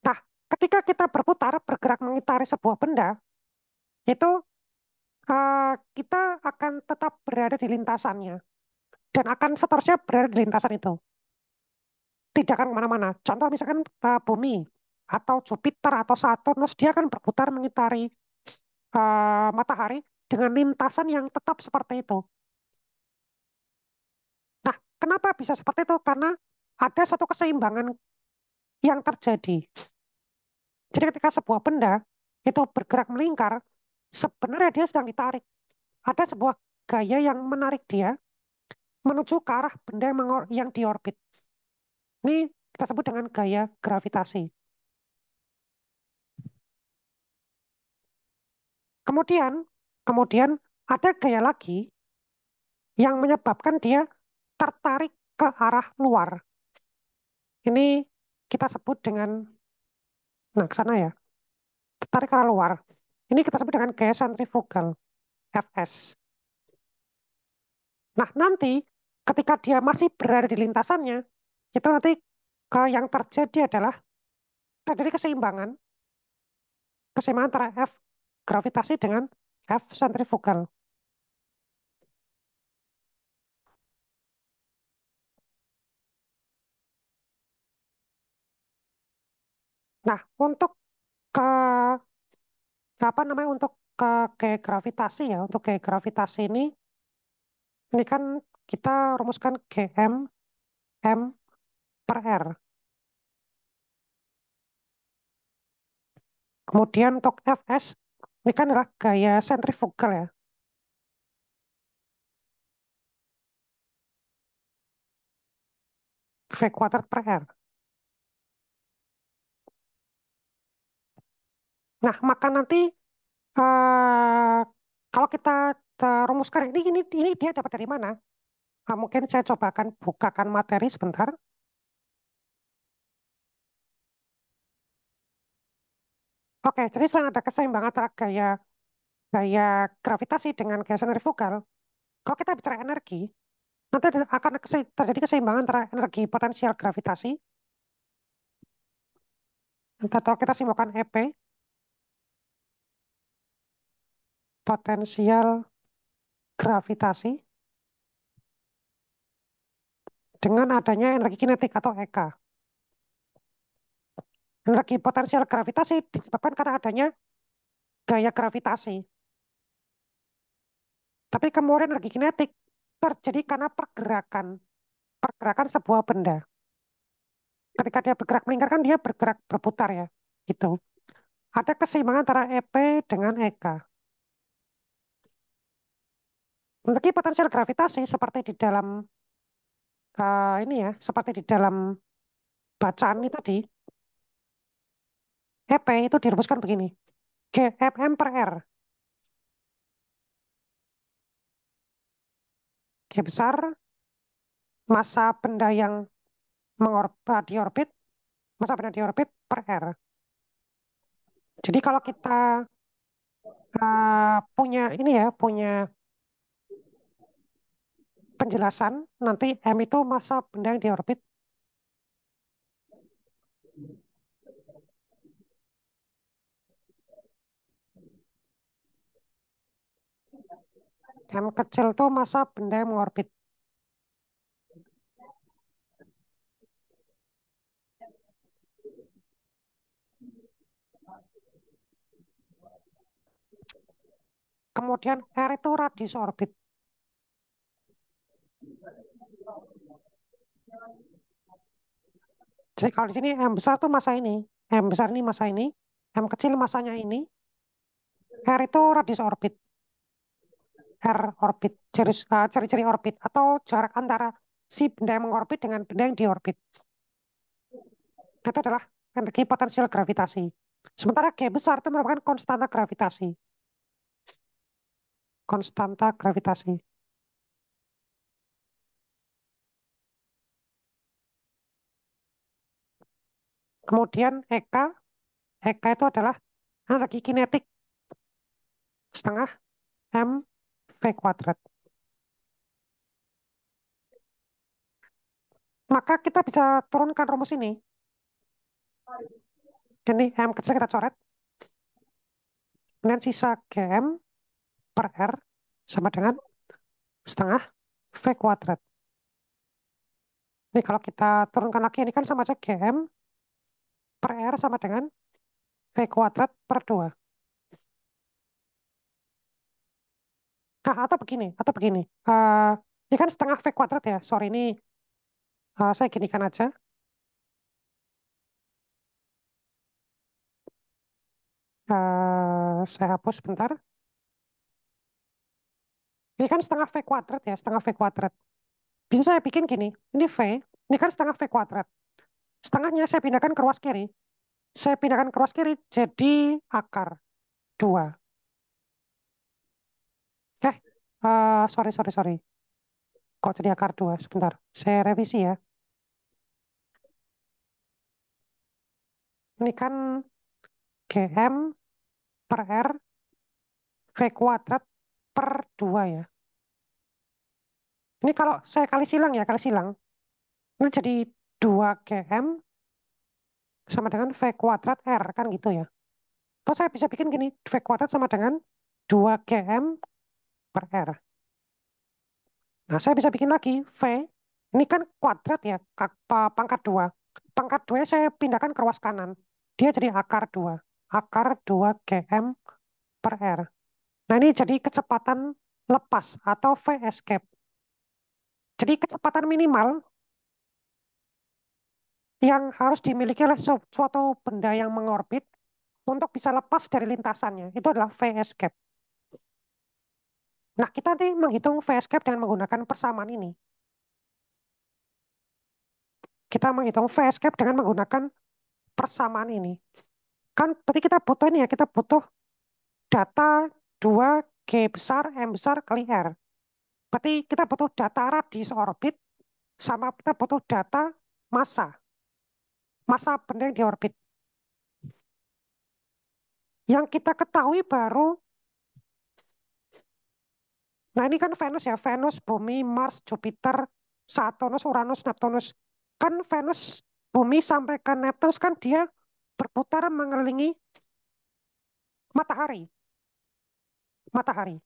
Speaker 1: Nah, ketika kita berputar, bergerak mengitari sebuah benda, itu kita akan tetap berada di lintasannya. Dan akan seterusnya berada di lintasan itu. Tidak akan kemana-mana. Contoh misalkan bumi, atau Jupiter, atau Saturnus, dia akan berputar mengitari matahari dengan lintasan yang tetap seperti itu. Nah, kenapa bisa seperti itu? Karena ada suatu keseimbangan yang terjadi. Jadi ketika sebuah benda itu bergerak melingkar, sebenarnya dia sedang ditarik. Ada sebuah gaya yang menarik dia menuju ke arah benda yang di orbit. Ini kita sebut dengan gaya gravitasi. Kemudian, kemudian ada gaya lagi yang menyebabkan dia tertarik ke arah luar. Ini kita sebut dengan, nah ke sana ya, tertarik ke arah luar. Ini kita sebut dengan gaya sentrifugal, Fs. Nah, nanti ketika dia masih berada di lintasannya, itu nanti yang terjadi adalah terjadi keseimbangan, keseimbangan antara F gravitasi dengan F sentrifugal. Nah, untuk ke apa namanya untuk ke gaya gravitasi ya, untuk gaya gravitasi ini kan kita rumuskan Gm M per R. Kemudian untuk Fs ini kan adalah gaya sentrifugal ya, V kuadrat per R. Nah, maka nanti eh, Kalau kita rumuskan ini dia dapat dari mana? Nah, mungkin saya coba akan bukakan materi sebentar. Oke, jadi selain ada keseimbangan antara gaya gaya gravitasi dengan gaya sentrifugal, kalau kita bicara energi, nanti akan terjadi keseimbangan antara energi potensial gravitasi atau kita simpulkan EP, potensial gravitasi dengan adanya energi kinetik atau EK. Energi potensial gravitasi disebabkan karena adanya gaya gravitasi. Tapi kemudian energi kinetik terjadi karena pergerakan sebuah benda. Ketika dia bergerak melingkar kan dia bergerak berputar ya, gitu. Ada keseimbangan antara EP dengan EK. Energi potensial gravitasi seperti di dalam ini ya, seperti di dalam bacaan ini tadi, EP itu dirumuskan begini, GMM per R. G besar, massa benda yang di orbit, massa benda di orbit per R. Jadi kalau kita punya ini ya, punya penjelasan, nanti M itu massa benda yang di orbit, M kecil itu massa benda yang mengorbit. Kemudian R itu radius orbit. Jadi kalau di sini M besar tuh massa ini, M besar ini massa ini, M kecil massanya ini, R itu radius orbit, R orbit, ciri-ciri orbit atau jarak antara si benda yang mengorbit dengan benda yang diorbit. Itu adalah energi potensial gravitasi. Sementara G besar itu merupakan konstanta gravitasi. Konstanta gravitasi. Kemudian EK itu adalah energi kinetik setengah M V kuadrat. Maka kita bisa turunkan rumus ini. Ini M kecil kita coret. Kemudian sisa GM per R sama dengan setengah V kuadrat. Ini kalau kita turunkan lagi, ini kan sama aja GM per R sama dengan V kuadrat per 2. Nah, atau begini. Ini kan setengah V kuadrat ya. Sorry, ini saya ginikan aja. Saya hapus bentar. Ini kan setengah V kuadrat ya, setengah V kuadrat. Bisa saya bikin gini, ini V, ini kan setengah V kuadrat. Setengahnya saya pindahkan ke ruas kiri. Saya pindahkan ke ruas kiri jadi akar 2. Sorry. Kok jadi akar 2? Sebentar, saya revisi ya. Ini kan GM per R V kuadrat per 2 ya. Ini kalau saya kali silang ya, kali silang. Ini jadi 2 GM sama dengan V kuadrat R, kan gitu ya. Terus saya bisa bikin gini, V kuadrat sama dengan 2 GM per R. Nah, saya bisa bikin lagi, V, ini kan kuadrat ya, pangkat 2. Pangkat 2 saya pindahkan ke ruas kanan. Dia jadi akar 2. Akar 2 GM per R. Nah, ini jadi kecepatan lepas atau V escape. Jadi kecepatan minimal yang harus dimiliki oleh suatu benda yang mengorbit untuk bisa lepas dari lintasannya. Itu adalah V escape. Nah, kita nanti menghitung V escape dengan menggunakan persamaan ini. Kita menghitung V escape dengan menggunakan persamaan ini. Kan berarti kita butuh ini ya, kita butuh data 2 G besar, M besar kali R. Berarti kita butuh data radius orbit sama kita butuh data massa. Massa benda yang di orbit. Yang kita ketahui baru, nah ini kan Venus ya, Venus, Bumi, Mars, Jupiter, Saturnus, Uranus, Neptunus. Kan Venus, Bumi sampai ke Neptunus kan dia berputar mengelilingi matahari. Matahari.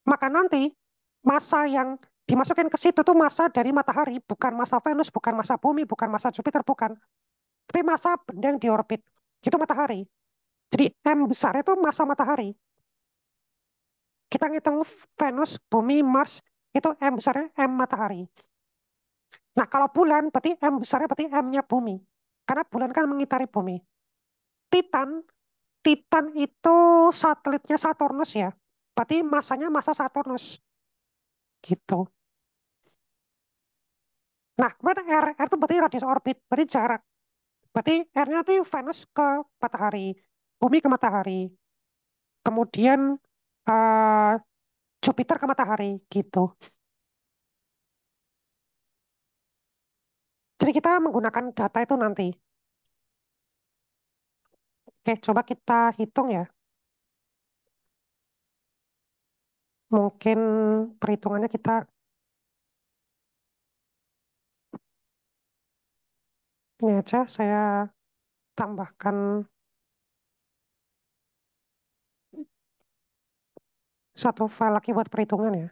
Speaker 1: Maka nanti massa yang dimasukin ke situ tuh massa dari matahari, bukan massa Venus, bukan massa Bumi, bukan massa Jupiter, bukan. Tapi massa benda yang di orbit. Itu matahari. Jadi M besar itu massa matahari. Kita ngitung Venus, Bumi, Mars, itu M besarnya M matahari. Nah, kalau bulan berarti M besarnya berarti M-nya bumi. Karena bulan kan mengitari bumi. Titan, Titan itu satelitnya Saturnus ya. Berarti masanya masa Saturnus. Gitu. Nah, kemudian R itu berarti radius orbit, berarti jarak. Berarti R-nya nanti Venus ke matahari, bumi ke matahari. Kemudian eh, Jupiter ke matahari, gitu. Jadi kita menggunakan data itu nanti. Oke, coba kita hitung ya. Mungkin perhitungannya kita ini aja, saya tambahkan satu file lagi buat perhitungan ya.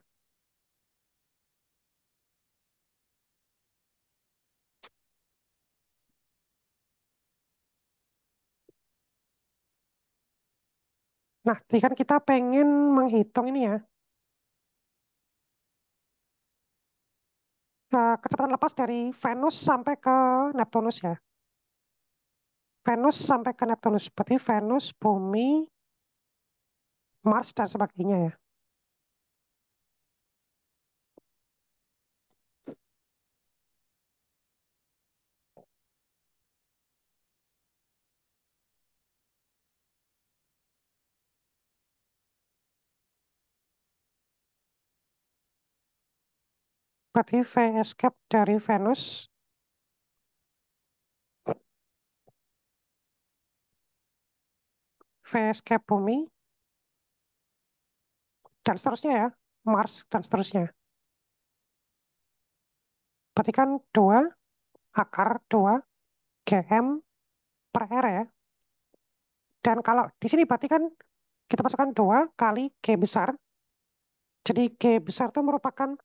Speaker 1: Nah, jadi kan kita pengen menghitung ini ya, kecepatan lepas dari Venus sampai ke Neptunus ya. Venus sampai ke Neptunus, berarti Venus, Bumi, Mars, dan sebagainya ya. Berarti V escape dari Venus, V escape Bumi, dan seterusnya ya, Mars, dan seterusnya. Berarti kan 2 akar 2 GM per R ya. Dan kalau di sini berarti kan kita masukkan 2 kali G besar. Jadi G besar itu merupakan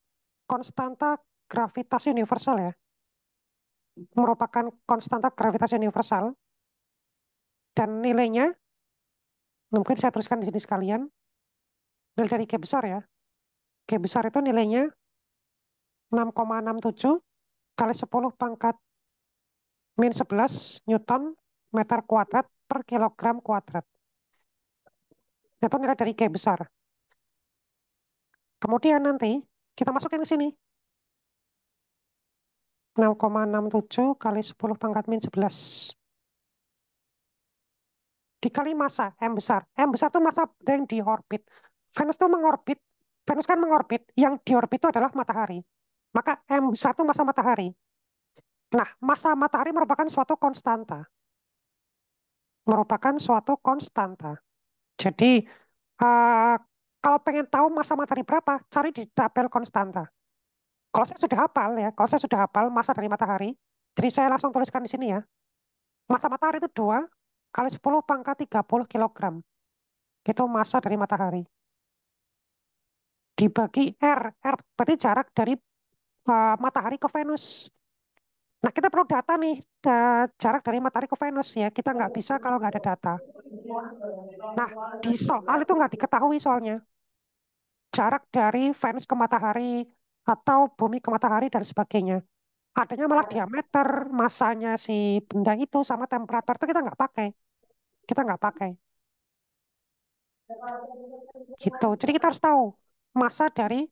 Speaker 1: konstanta gravitasi universal ya. Merupakan konstanta gravitasi universal. Dan nilainya, mungkin saya tuliskan di sini sekalian, nilai dari G besar ya. G besar itu nilainya 6,67 kali 10 pangkat min 11 Newton meter kuadrat per kilogram kuadrat. Itu nilai dari G besar. Kemudian nanti kita masukin ke sini. 6,67 kali 10 pangkat min 11. Dikali massa M besar. M besar itu massa yang di orbit. Venus itu mengorbit. Venus kan mengorbit. Yang di orbit itu adalah matahari. Maka M besar itu massa matahari. Nah, massa matahari merupakan suatu konstanta. Merupakan suatu konstanta. Jadi, eh, kalau pengen tahu massa matahari berapa, cari di tabel konstanta. Kalau saya sudah hafal ya, kalau saya sudah hafal massa dari matahari, jadi saya langsung tuliskan di sini ya. Massa matahari itu 2 kali 10 pangkat 30 kilogram. Itu massa dari matahari. Dibagi R. R berarti jarak dari matahari ke Venus. Nah, kita perlu data nih, jarak dari matahari ke Venus ya. Kita nggak bisa kalau nggak ada data. Nah, di soal itu nggak diketahui soalnya. Jarak dari Venus ke matahari atau bumi ke matahari dan sebagainya. Adanya malah diameter, masanya si benda itu sama temperatur itu kita nggak pakai. Kita nggak pakai. Gitu. Jadi kita harus tahu massa dari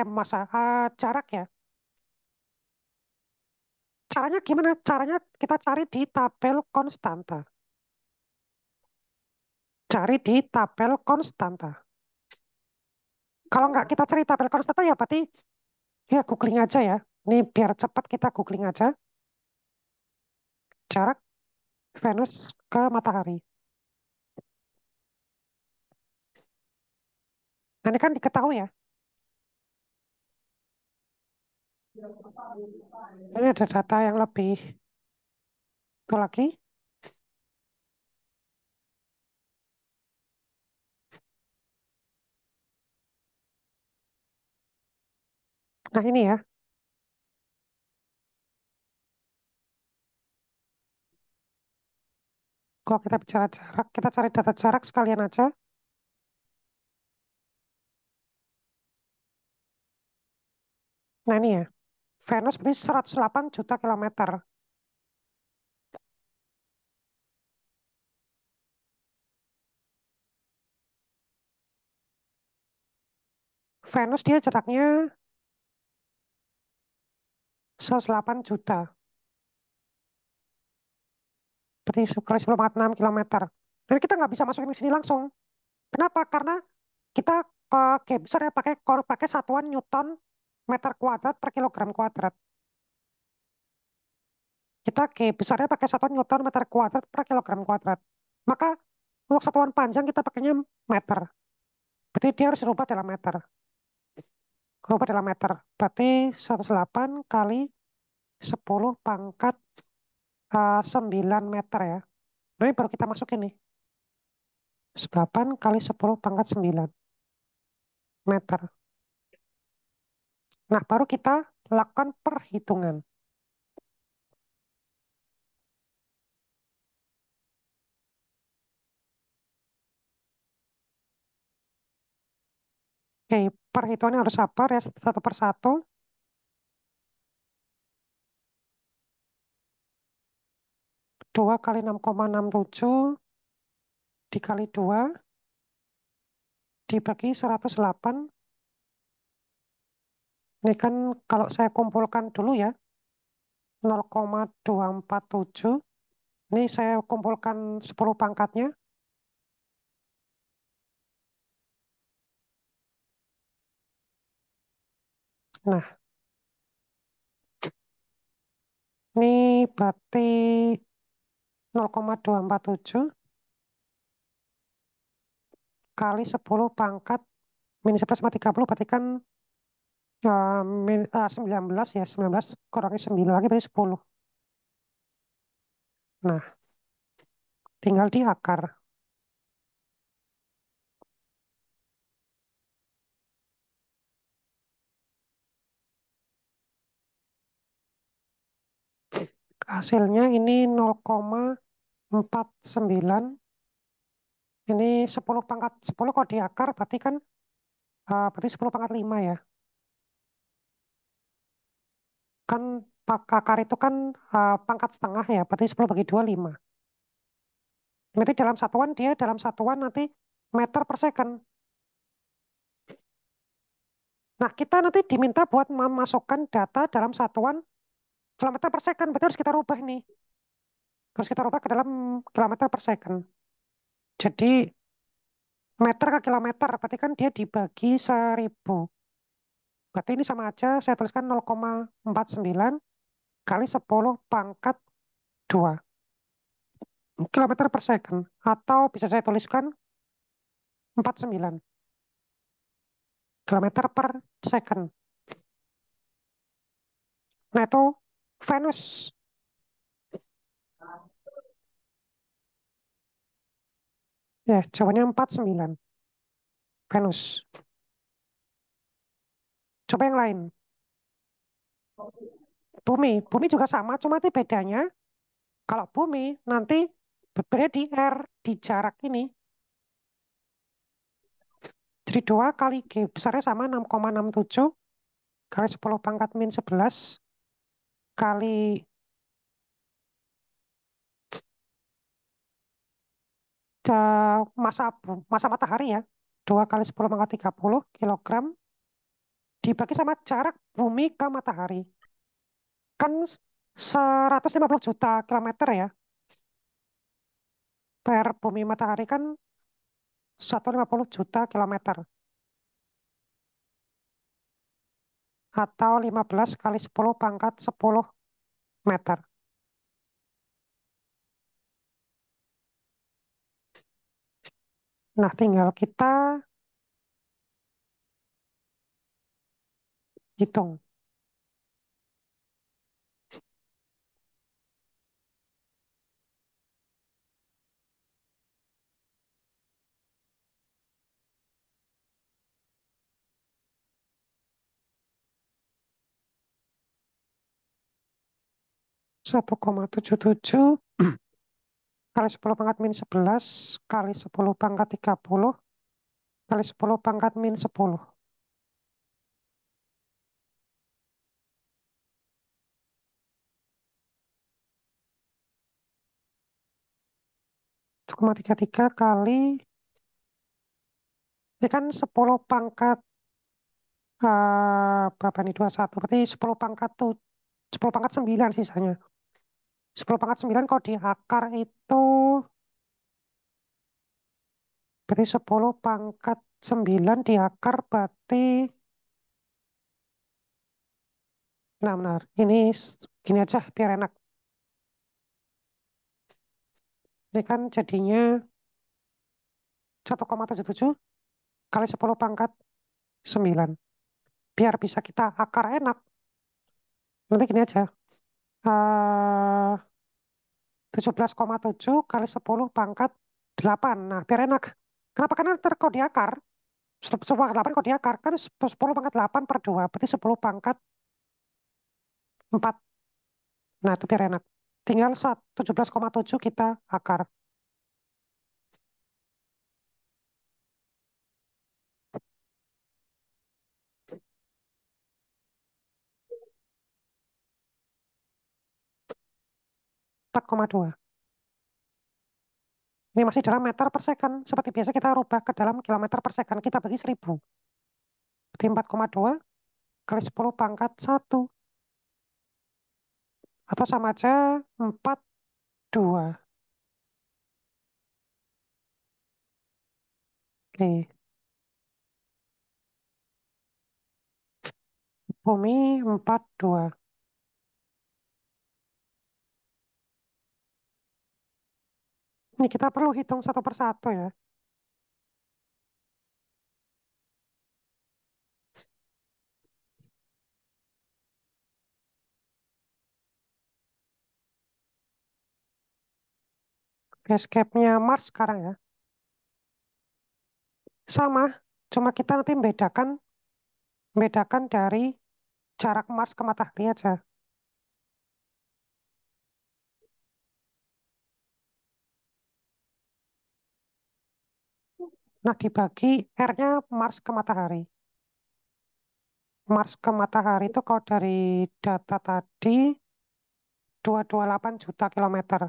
Speaker 1: massa jarak ya. Caranya gimana? Caranya kita cari di tabel konstanta. Cari di tabel konstanta. Kalau nggak kita cari tabel konstanta ya berarti ya googling aja ya. Ini biar cepat kita googling aja jarak Venus ke matahari. Nah, ini kan diketahui ya. Ini ada data yang lebih itu lagi. Nah, ini ya. Kalau kita bicara jarak, kita cari data jarak sekalian aja. Nah, ini ya. Venus berarti 108 juta kilometer. Venus dia jaraknya 108 juta. Berarti kali 10,6 kilometer. Dan kita nggak bisa masukin ke sini langsung. Kenapa? Karena kita ke besarnya pakai satuan Newton meter kuadrat per kilogram kuadrat. Kita G besarnya pakai satuan Newton meter kuadrat per kilogram kuadrat. Maka untuk satuan panjang kita pakainya meter. Berarti dia harus dirubah dalam meter. Rubah dalam meter. Berarti 108 kali 10 pangkat 9 meter ya. Nah, ini baru kita masukin nih. 8 kali 10 pangkat 9 meter. Nah, baru kita lakukan perhitungan. Oke, perhitungannya harus sabar ya, satu per satu. 2 kali 6,67 dikali 2 dibagi 108. Ini kan kalau saya kumpulkan dulu ya, 0,247. Ini saya kumpulkan 10 pangkatnya. Nah, ini berarti 0,247 kali 10 pangkat minus 11 sama 30 berarti kan 19 ya, 19 kurangi 9 lagi berarti 10. Nah, tinggal di akar. Hasilnya ini 0,49. Ini 10 pangkat 10 kalau di akar berarti kan berarti 10 pangkat 5 ya. Kan akar itu kan pangkat setengah ya, berarti 10 bagi 2 5. Nanti dalam satuan dia dalam satuan nanti meter per second. Nah, kita nanti diminta buat memasukkan data dalam satuan kilometer per second. Berarti harus kita rubah nih. Harus kita rubah ke dalam kilometer per second. Jadi meter ke kilometer, berarti kan dia dibagi 1000. Berarti ini sama aja, saya tuliskan 0,49 kali 10 pangkat 2 kilometer per second. Atau bisa saya tuliskan 49 kilometer per second. Nah, itu Venus. Ya, jawabannya 49. Venus. Coba yang lain. Bumi. Bumi juga sama, cuma nanti bedanya kalau bumi nanti berada di R, di jarak ini. Jadi 2 kali G besarnya sama 6,67 kali 10 pangkat min 11 kali masa matahari ya. 2 kali 10 pangkat 30 kilogram dibagi sama jarak bumi ke matahari. Kan 150 juta kilometer ya. Per bumi matahari kan 150 juta kilometer. Atau 15 kali 10 pangkat 10 meter. Nah, tinggal kita hitung. 1,77 kali 10 pangkat min 11 kali 10 pangkat 30 kali 10 pangkat min 10. 1,33 kali, ini kan 10 pangkat, berapa nih, 21. Berarti 10 pangkat tuh, 10 pangkat 9 sisanya. 10 pangkat 9 kalau di akar itu, berarti 10 pangkat 9 di akar berarti, nah benar, ini gini aja biar enak. Ini kan jadinya 1,77 kali 10 pangkat 9. Biar bisa kita akar enak. Nanti gini aja. 17,7 kali 10 pangkat 8. Nah, biar enak. Kenapa? Karena ntar kalau di akar, 10 pangkat 8 kalau di akar, kan 10 pangkat 8 per 2. Berarti 10 pangkat 4. Nah, itu biar enak. Tinggal 17,7 kita akar. 4,2. Ini masih dalam meter per second. Seperti biasa kita rubah ke dalam kilometer per second. Kita bagi 1000. Berarti 4,2 kali 10 pangkat 1. Atau sama aja 42. Oke. Bumi 42. Ini kita perlu hitung satu persatu ya. Escape-nya Mars sekarang ya. Sama, cuma kita nanti bedakan dari jarak Mars ke matahari aja. Nah, dibagi R-nya Mars ke matahari. Mars ke matahari itu kalau dari data tadi 228 juta kilometer.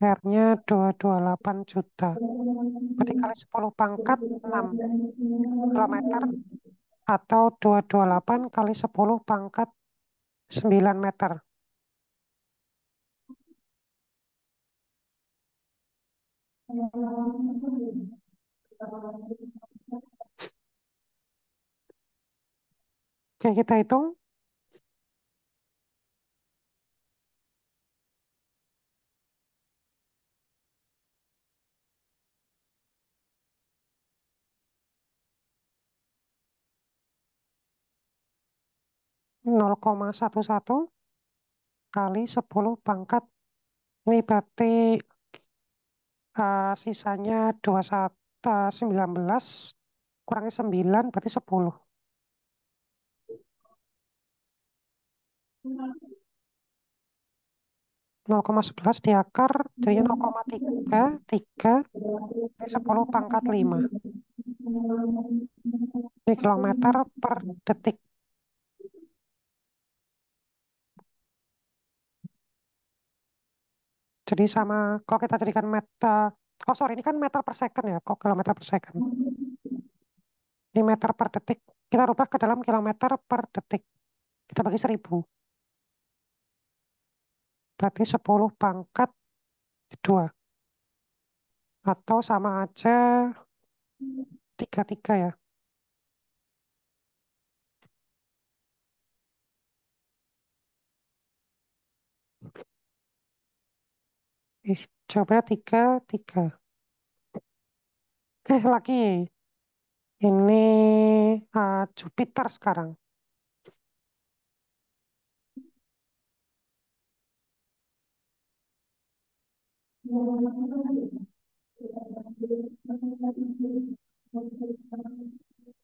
Speaker 1: R-nya 228 juta. Berarti kali 10 pangkat 6 kilometer atau 228 kali 10 pangkat 9 meter. Oke, kita hitung 0,11 kali 10 pangkat. Ini berarti sisanya 19 kurangi 9 berarti 10. 0,11 diakar jadinya 0,33 kali 10 pangkat 5. Ini kilometer per detik. Jadi sama kalau kita jadikan meter, oh sorry ini kan meter per second ya, kok kilometer per second. Ini meter per detik. Kita rubah ke dalam kilometer per detik. Kita bagi 1000. Berarti 10 pangkat 2. Atau sama aja 33 ya. Coba 3, 3. Lagi. Ini Jupiter sekarang.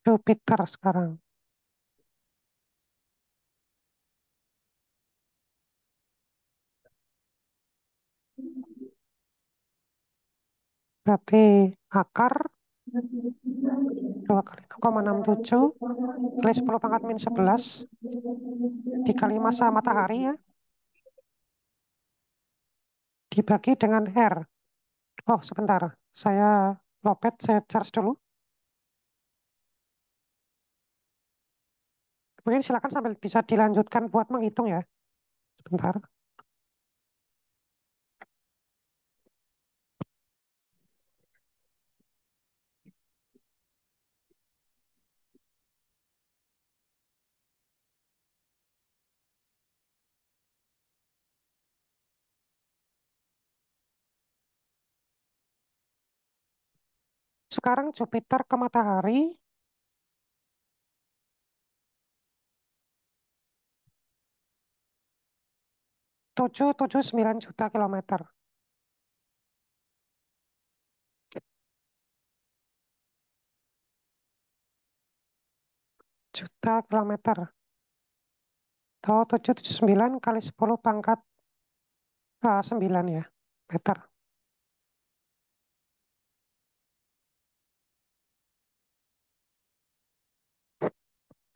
Speaker 1: Jupiter sekarang. Berarti akar 2 kali 0,67 kali 10 pangkat min 11 dikali massa matahari ya. Dibagi dengan R. Oh, sebentar. Saya lopet, saya charge dulu. Mungkin silakan sambil bisa dilanjutkan buat menghitung ya. Sebentar. Sekarang Jupiter ke matahari 779 juta kilometer. Juta kilometer. Atau 779 kali 10 pangkat 9 ya. Meter.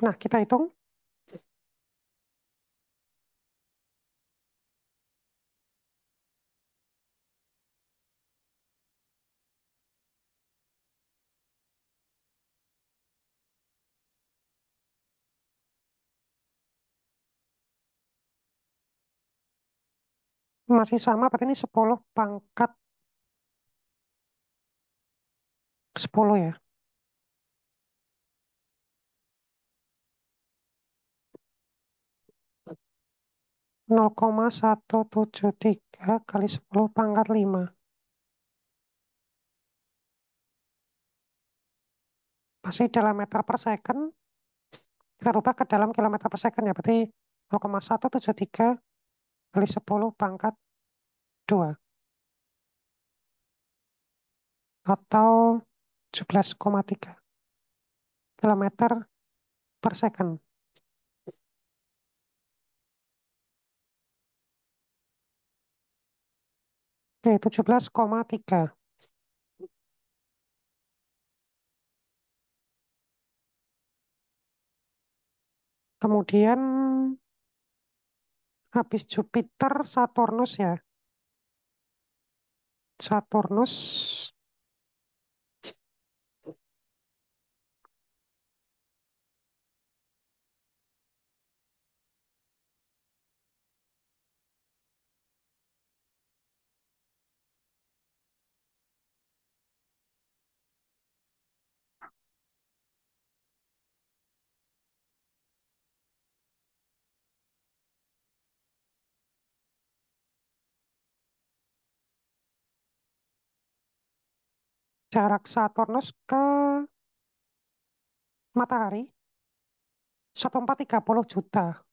Speaker 1: Nah, kita hitung. Masih sama, berarti ini 10 pangkat 10 ya. 0,173 kali 10 pangkat 5. Masih dalam meter per second. Kita rubah ke dalam kilometer per second ya. Berarti 0,173 kali 10 pangkat 2. Atau 17,3 kilometer per second. Oke, 17,3. Kemudian habis Jupiter, Saturnus ya. Saturnus jarak Saturnus ke matahari 1430 juta.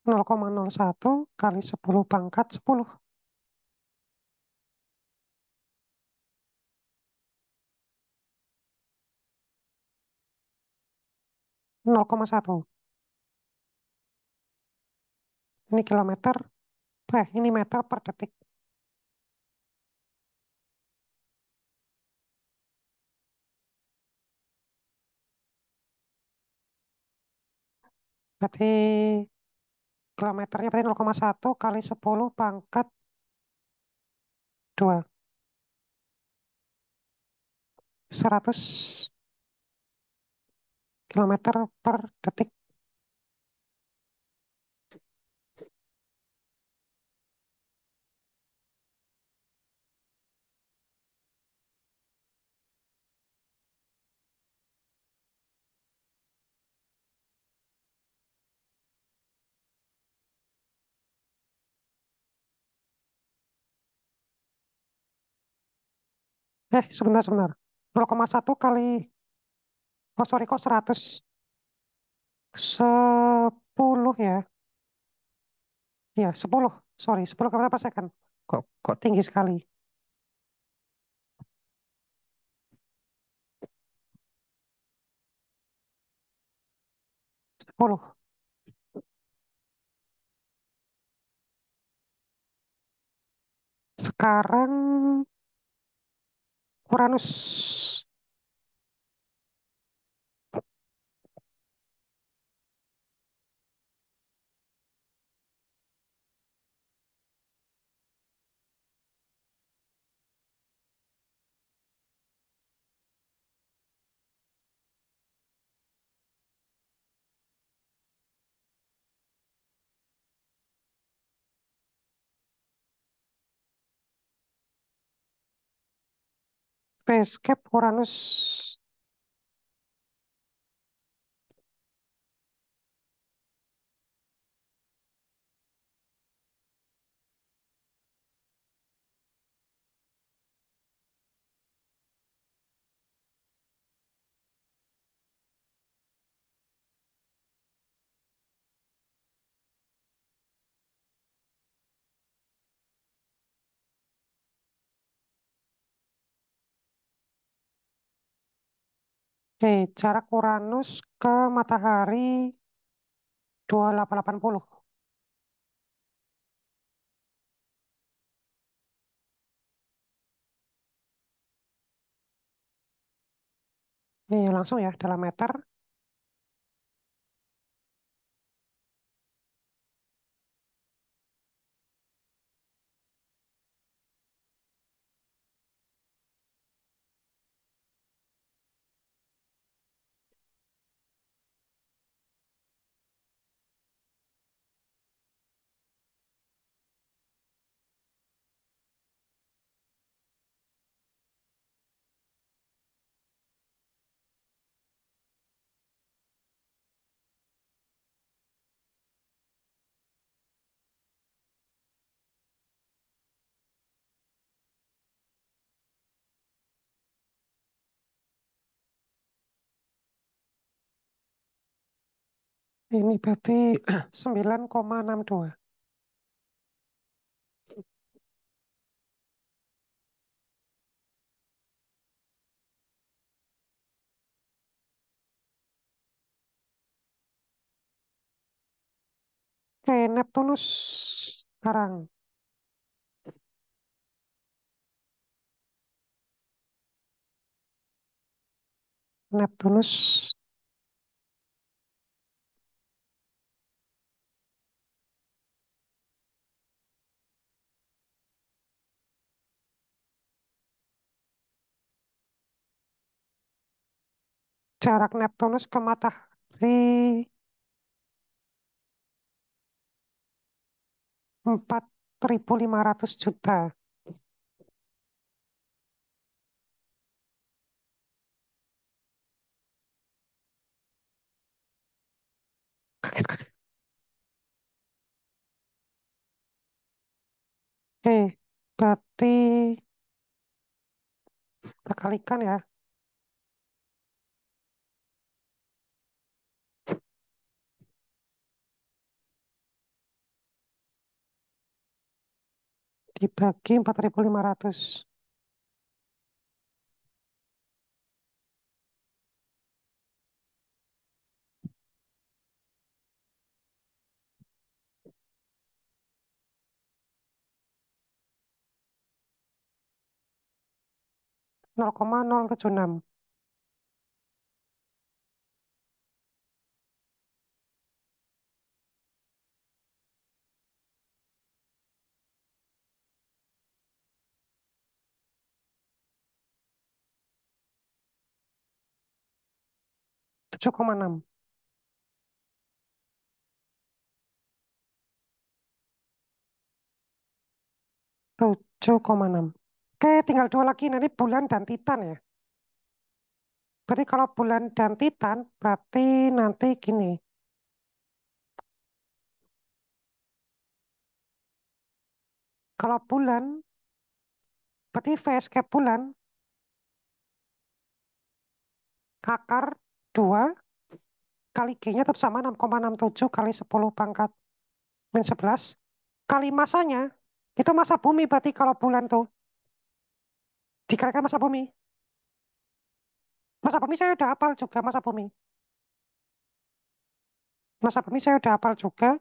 Speaker 1: 0,01 kali 10 pangkat 10. 0,1. Ini kilometer, ini meter per detik. Berarti kilometernya berarti 0,1 kali 10 pangkat 2. 100 kilometer per detik. Sebentar, sebentar. 0,1 kali, oh sorry, kok 100? 10 ya. Ya, 10. Sorry, 10 km per second. Kok tinggi sekali. 10. Sekarang Uranus. Spacecraft Uranus. Jarak Uranus ke matahari 2880. Nih langsung ya dalam meter. Ini berarti 9,62. Neptunus sekarang. Neptunus jarak Neptunus ke matahari 4.500 juta. Berarti kita kalikan ya. dibagi 4.500. 0,076. 7,6. 7,6. Oke, tinggal dua lagi. Nanti bulan dan Titan ya. Berarti kalau bulan dan Titan, berarti nanti gini. Kalau bulan, berarti V skep bulan, akar 2 kali G-nya tetap sama 6,67 kali 10 pangkat min 11 kali masanya. Itu masa bumi berarti kalau bulan tuh. Dikalikan masa bumi. Masa bumi saya udah hafal juga masa bumi. Masa bumi saya udah hafal juga.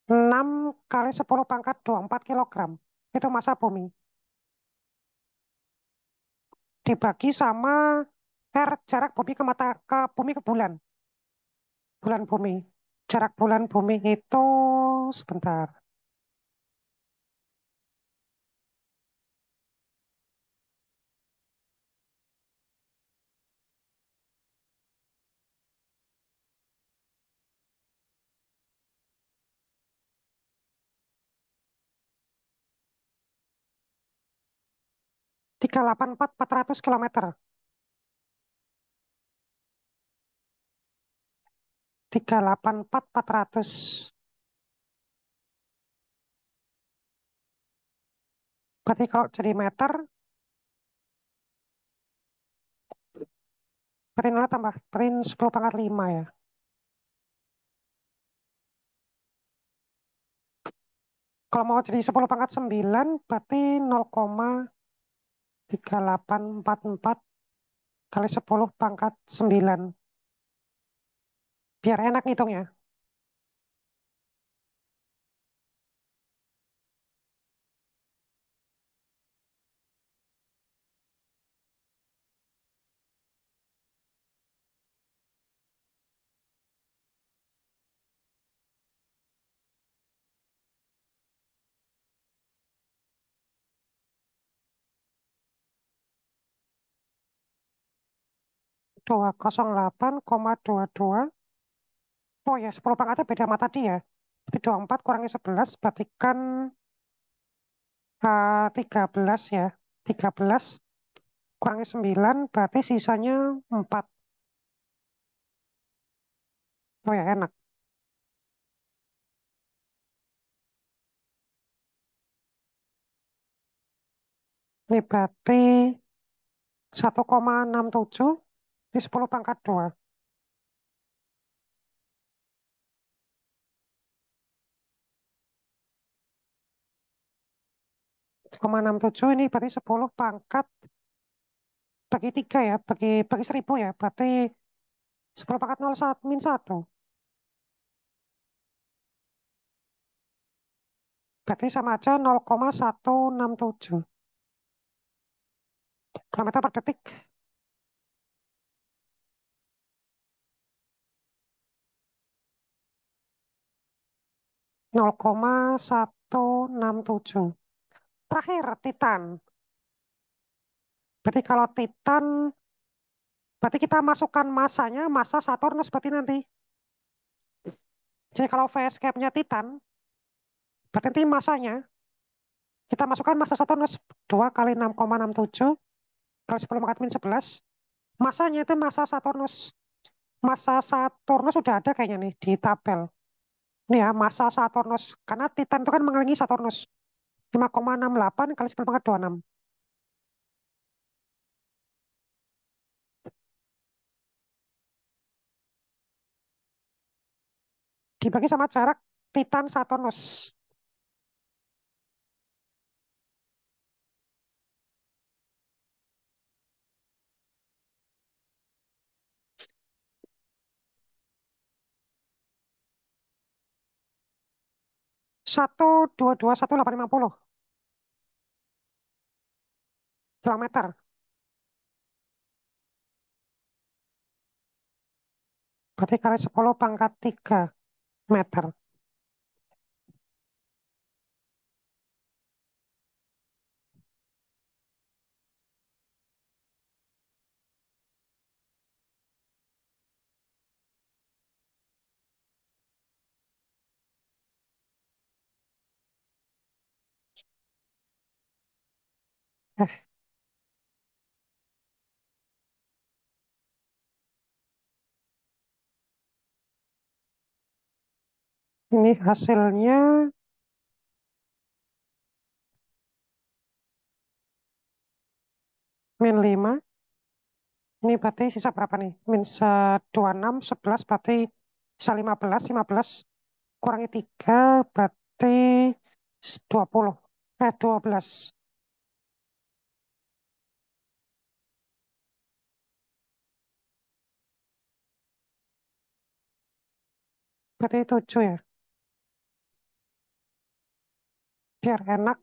Speaker 1: 6 kali 10 pangkat 24 kilogram. Itu masa bumi. Dibagi sama R jarak bumi ke mata ke bumi ke bulan. Bulan bumi. Jarak bulan bumi itu sebentar. 384 400 kilometer. 384 400. Berarti kalau jadi meter, print tambah print 10 pangkat 5 ya. Kalau mau jadi 10 pangkat 9, berarti 0,3844 kali 10 pangkat 9. Biar enak ngitungnya. Dua kosong delapan koma dua dua. Oh ya, 10 pangkatnya beda sama tadi ya. Jadi 24 kurangi 11 berarti kan 13 ya. 13 kurangi 9 berarti sisanya 4. Oh ya, enak. Ini berarti 1,67 di 10 pangkat 2. 1,67 ini berarti 10 pangkat bagi 3 ya. Bagi 1000 ya. Berarti 10 pangkat 01 min 1. Berarti sama aja 0,167 kilometer per detik. 0,167. Terakhir, Titan. Berarti kalau Titan, berarti kita masukkan masanya, masa Saturnus berarti nanti. Jadi kalau VS Cap-nya Titan, berarti nanti masanya, kita masukkan masa Saturnus 2 kali 6,67 kali 10 pangkat min 11. Masanya itu masa Saturnus. Masa Saturnus sudah ada kayaknya nih di tabel. Ini ya, masa Saturnus. Karena Titan itu kan mengelilingi Saturnus. 5,68 kali 10 pangkat 26. Dibagi sama jarak Titan Saturnus. 122 1850 kilometer. Berarti kali 10 pangkat 3 meter. Eh, ini hasilnya -5. Ini berarti sisa berapa nih? -26, 11, berarti sisa 15. 15 kurangi 3, berarti 20. 12. Berarti 7 ya. Biar enak.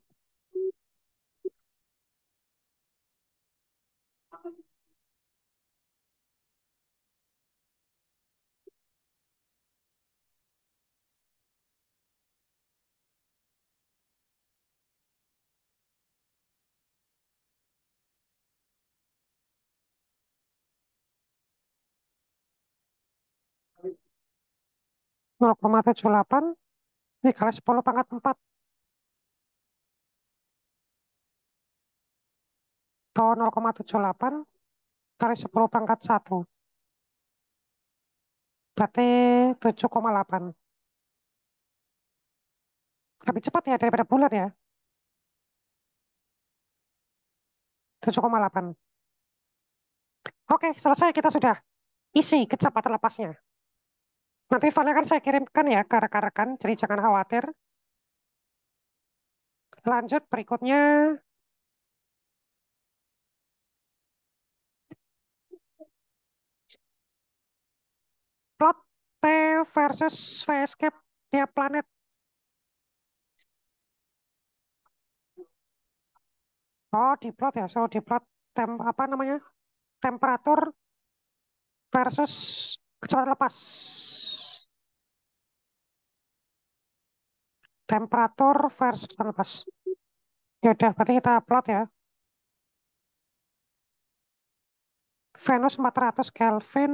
Speaker 1: 0,78 dikali 10 pangkat 4 atau 0,78 kali 10 pangkat 1. Berarti 7,8. Lebih cepat ya daripada bulan ya. 7,8. Oke, selesai kita sudah isi kecepatan lepasnya. Nanti file akan saya kirimkan ya ke rekan-rekan, jadi jangan khawatir. Lanjut berikutnya, plot T versus V escape tiap planet. Oh, di plot ya. So, di plot apa namanya? Temperatur versus kecepatan lepas. Temperatur versus kecepatan lepas. Ya udah, berarti kita plot ya. Venus 400 Kelvin,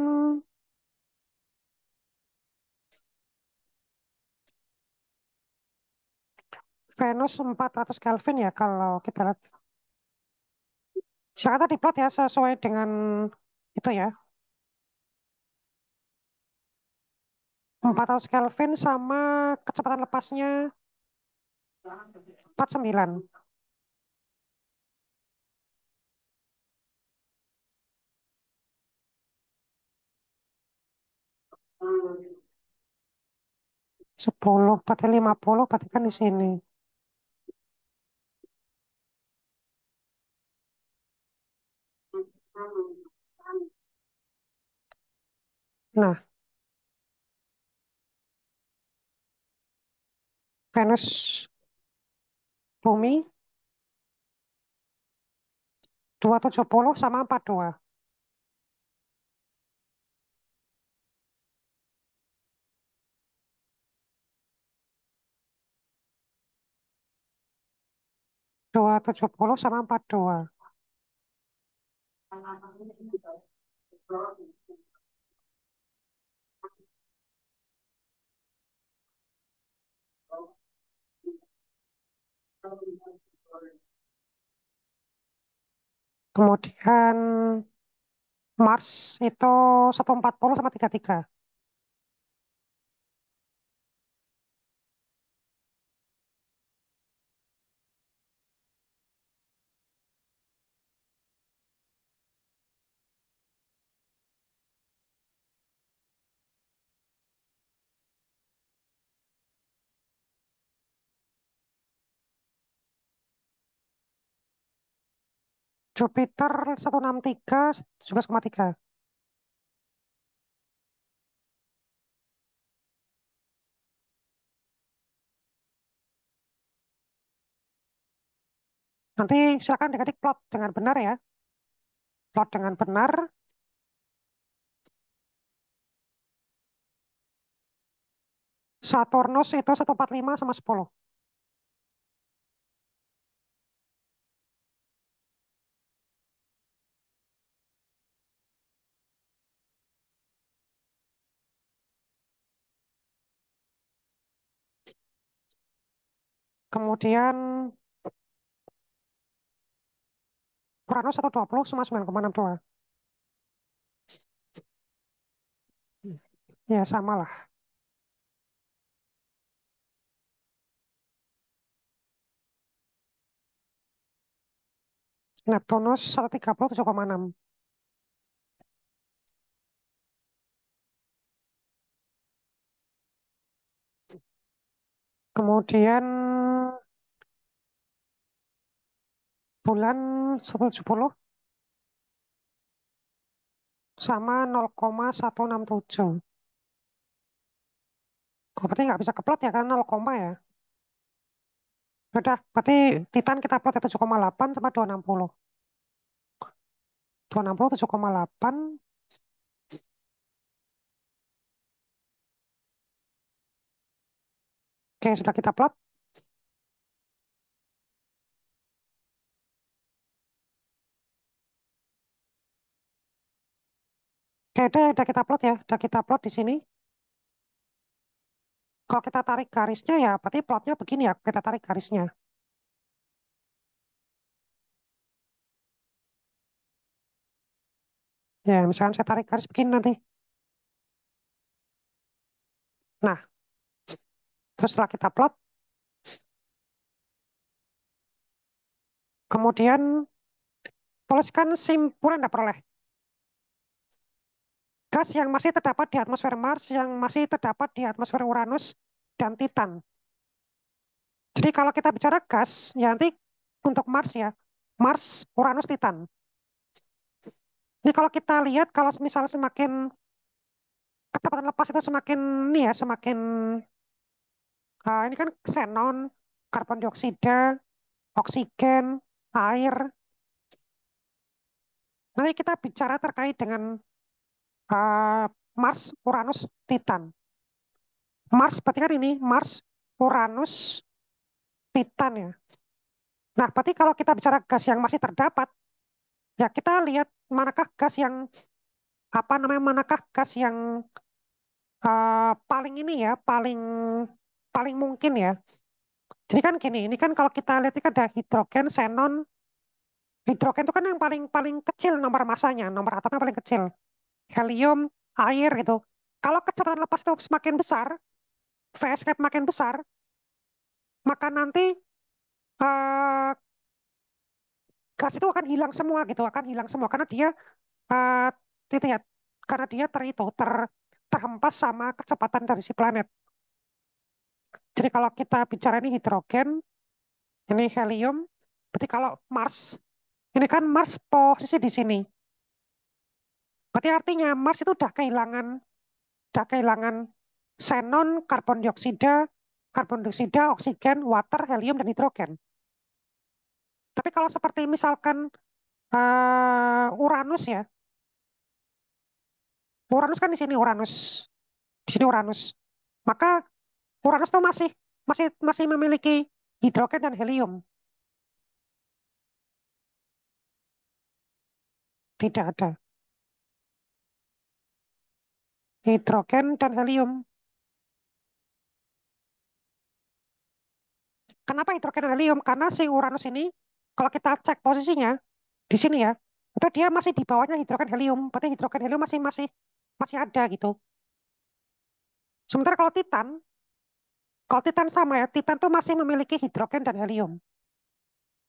Speaker 1: Venus 400 Kelvin ya kalau kita lihat. Jakarta diplot ya sesuai dengan itu ya. 400 Kelvin sama kecepatan lepasnya 49. 10, berarti 50, berarti kan di sini. Nah, Venus bumi 270 sama 42. 270 sama 42. Kemudian Mars itu 140 sama 33. Jupiter 163, 17,3. Nanti silakan adik-adik plot dengan benar ya. Plot dengan benar. Saturnus itu 145 sama 10. Kemudian Uranus 120 sama 9,62. Ya, sama lah. Neptunus 130 7,6. Kemudian bulan 170 sama 0,167. Oh, berarti nggak bisa keplot ya karena 0, ya. Udah, berarti Titan kita plot ya 7,8 sama 260. 260 7,8. Oke, sudah kita plot. Oke, udah kita plot ya. Udah kita plot di sini. Kalau kita tarik garisnya ya, berarti plotnya begini ya. Kita tarik garisnya. Ya, misalkan saya tarik garis begini nanti. Nah, terus setelah kita plot, kemudian tuliskan simpulan Anda peroleh. Gas yang masih terdapat di atmosfer Mars, yang masih terdapat di atmosfer Uranus, dan Titan. Jadi kalau kita bicara gas, ya nanti untuk Mars ya, Mars, Uranus, Titan. Ini kalau kita lihat, kalau misal semakin kecepatan lepas itu semakin ini ya, semakin ini kan xenon, karbon dioksida, oksigen, air. Nanti kita bicara terkait dengan Mars, Uranus, Titan. Mars berarti kan ini Mars, Uranus, Titan ya. Nah, berarti kalau kita bicara gas yang masih terdapat, ya kita lihat manakah gas yang apa namanya, manakah gas yang paling ini ya, paling paling mungkin ya. Jadi kan gini, ini kan kalau kita lihat ini kan ada hidrogen, xenon. Hidrogen itu kan yang paling paling kecil nomor masanya, nomor atomnya paling kecil. Helium, air gitu. Kalau kecepatan lepas itu semakin besar, V escape makin besar, maka nanti eh, gas itu akan hilang semua gitu, akan hilang semua karena dia eh, itu ya, karena dia terhempas sama kecepatan dari si planet. Jadi kalau kita bicara ini hidrogen, ini helium, berarti kalau Mars, ini kan Mars posisi di sini. Berarti artinya Mars itu udah kehilangan xenon, karbon dioksida, oksigen, water, helium, dan hidrogen. Tapi kalau seperti misalkan Uranus ya, Uranus kan di sini Uranus, di sini Uranus. Maka Uranus itu masih masih masih memiliki hidrogen dan helium. Tidak ada hidrogen dan helium. Kenapa hidrogen dan helium? Karena si Uranus ini, kalau kita cek posisinya di sini ya, itu dia masih di bawahnya hidrogen helium. Berarti hidrogen helium masih masih masih ada gitu. Sementara kalau Titan sama ya, Titan tuh masih memiliki hidrogen dan helium.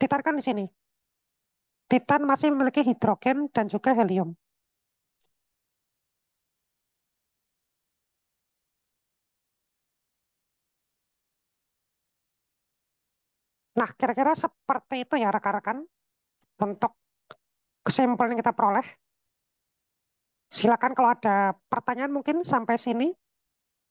Speaker 1: Titan kan di sini. Titan masih memiliki hidrogen dan juga helium. Nah, kira-kira seperti itu ya rekan-rekan untuk kesimpulan yang kita peroleh. Silakan kalau ada pertanyaan mungkin sampai sini.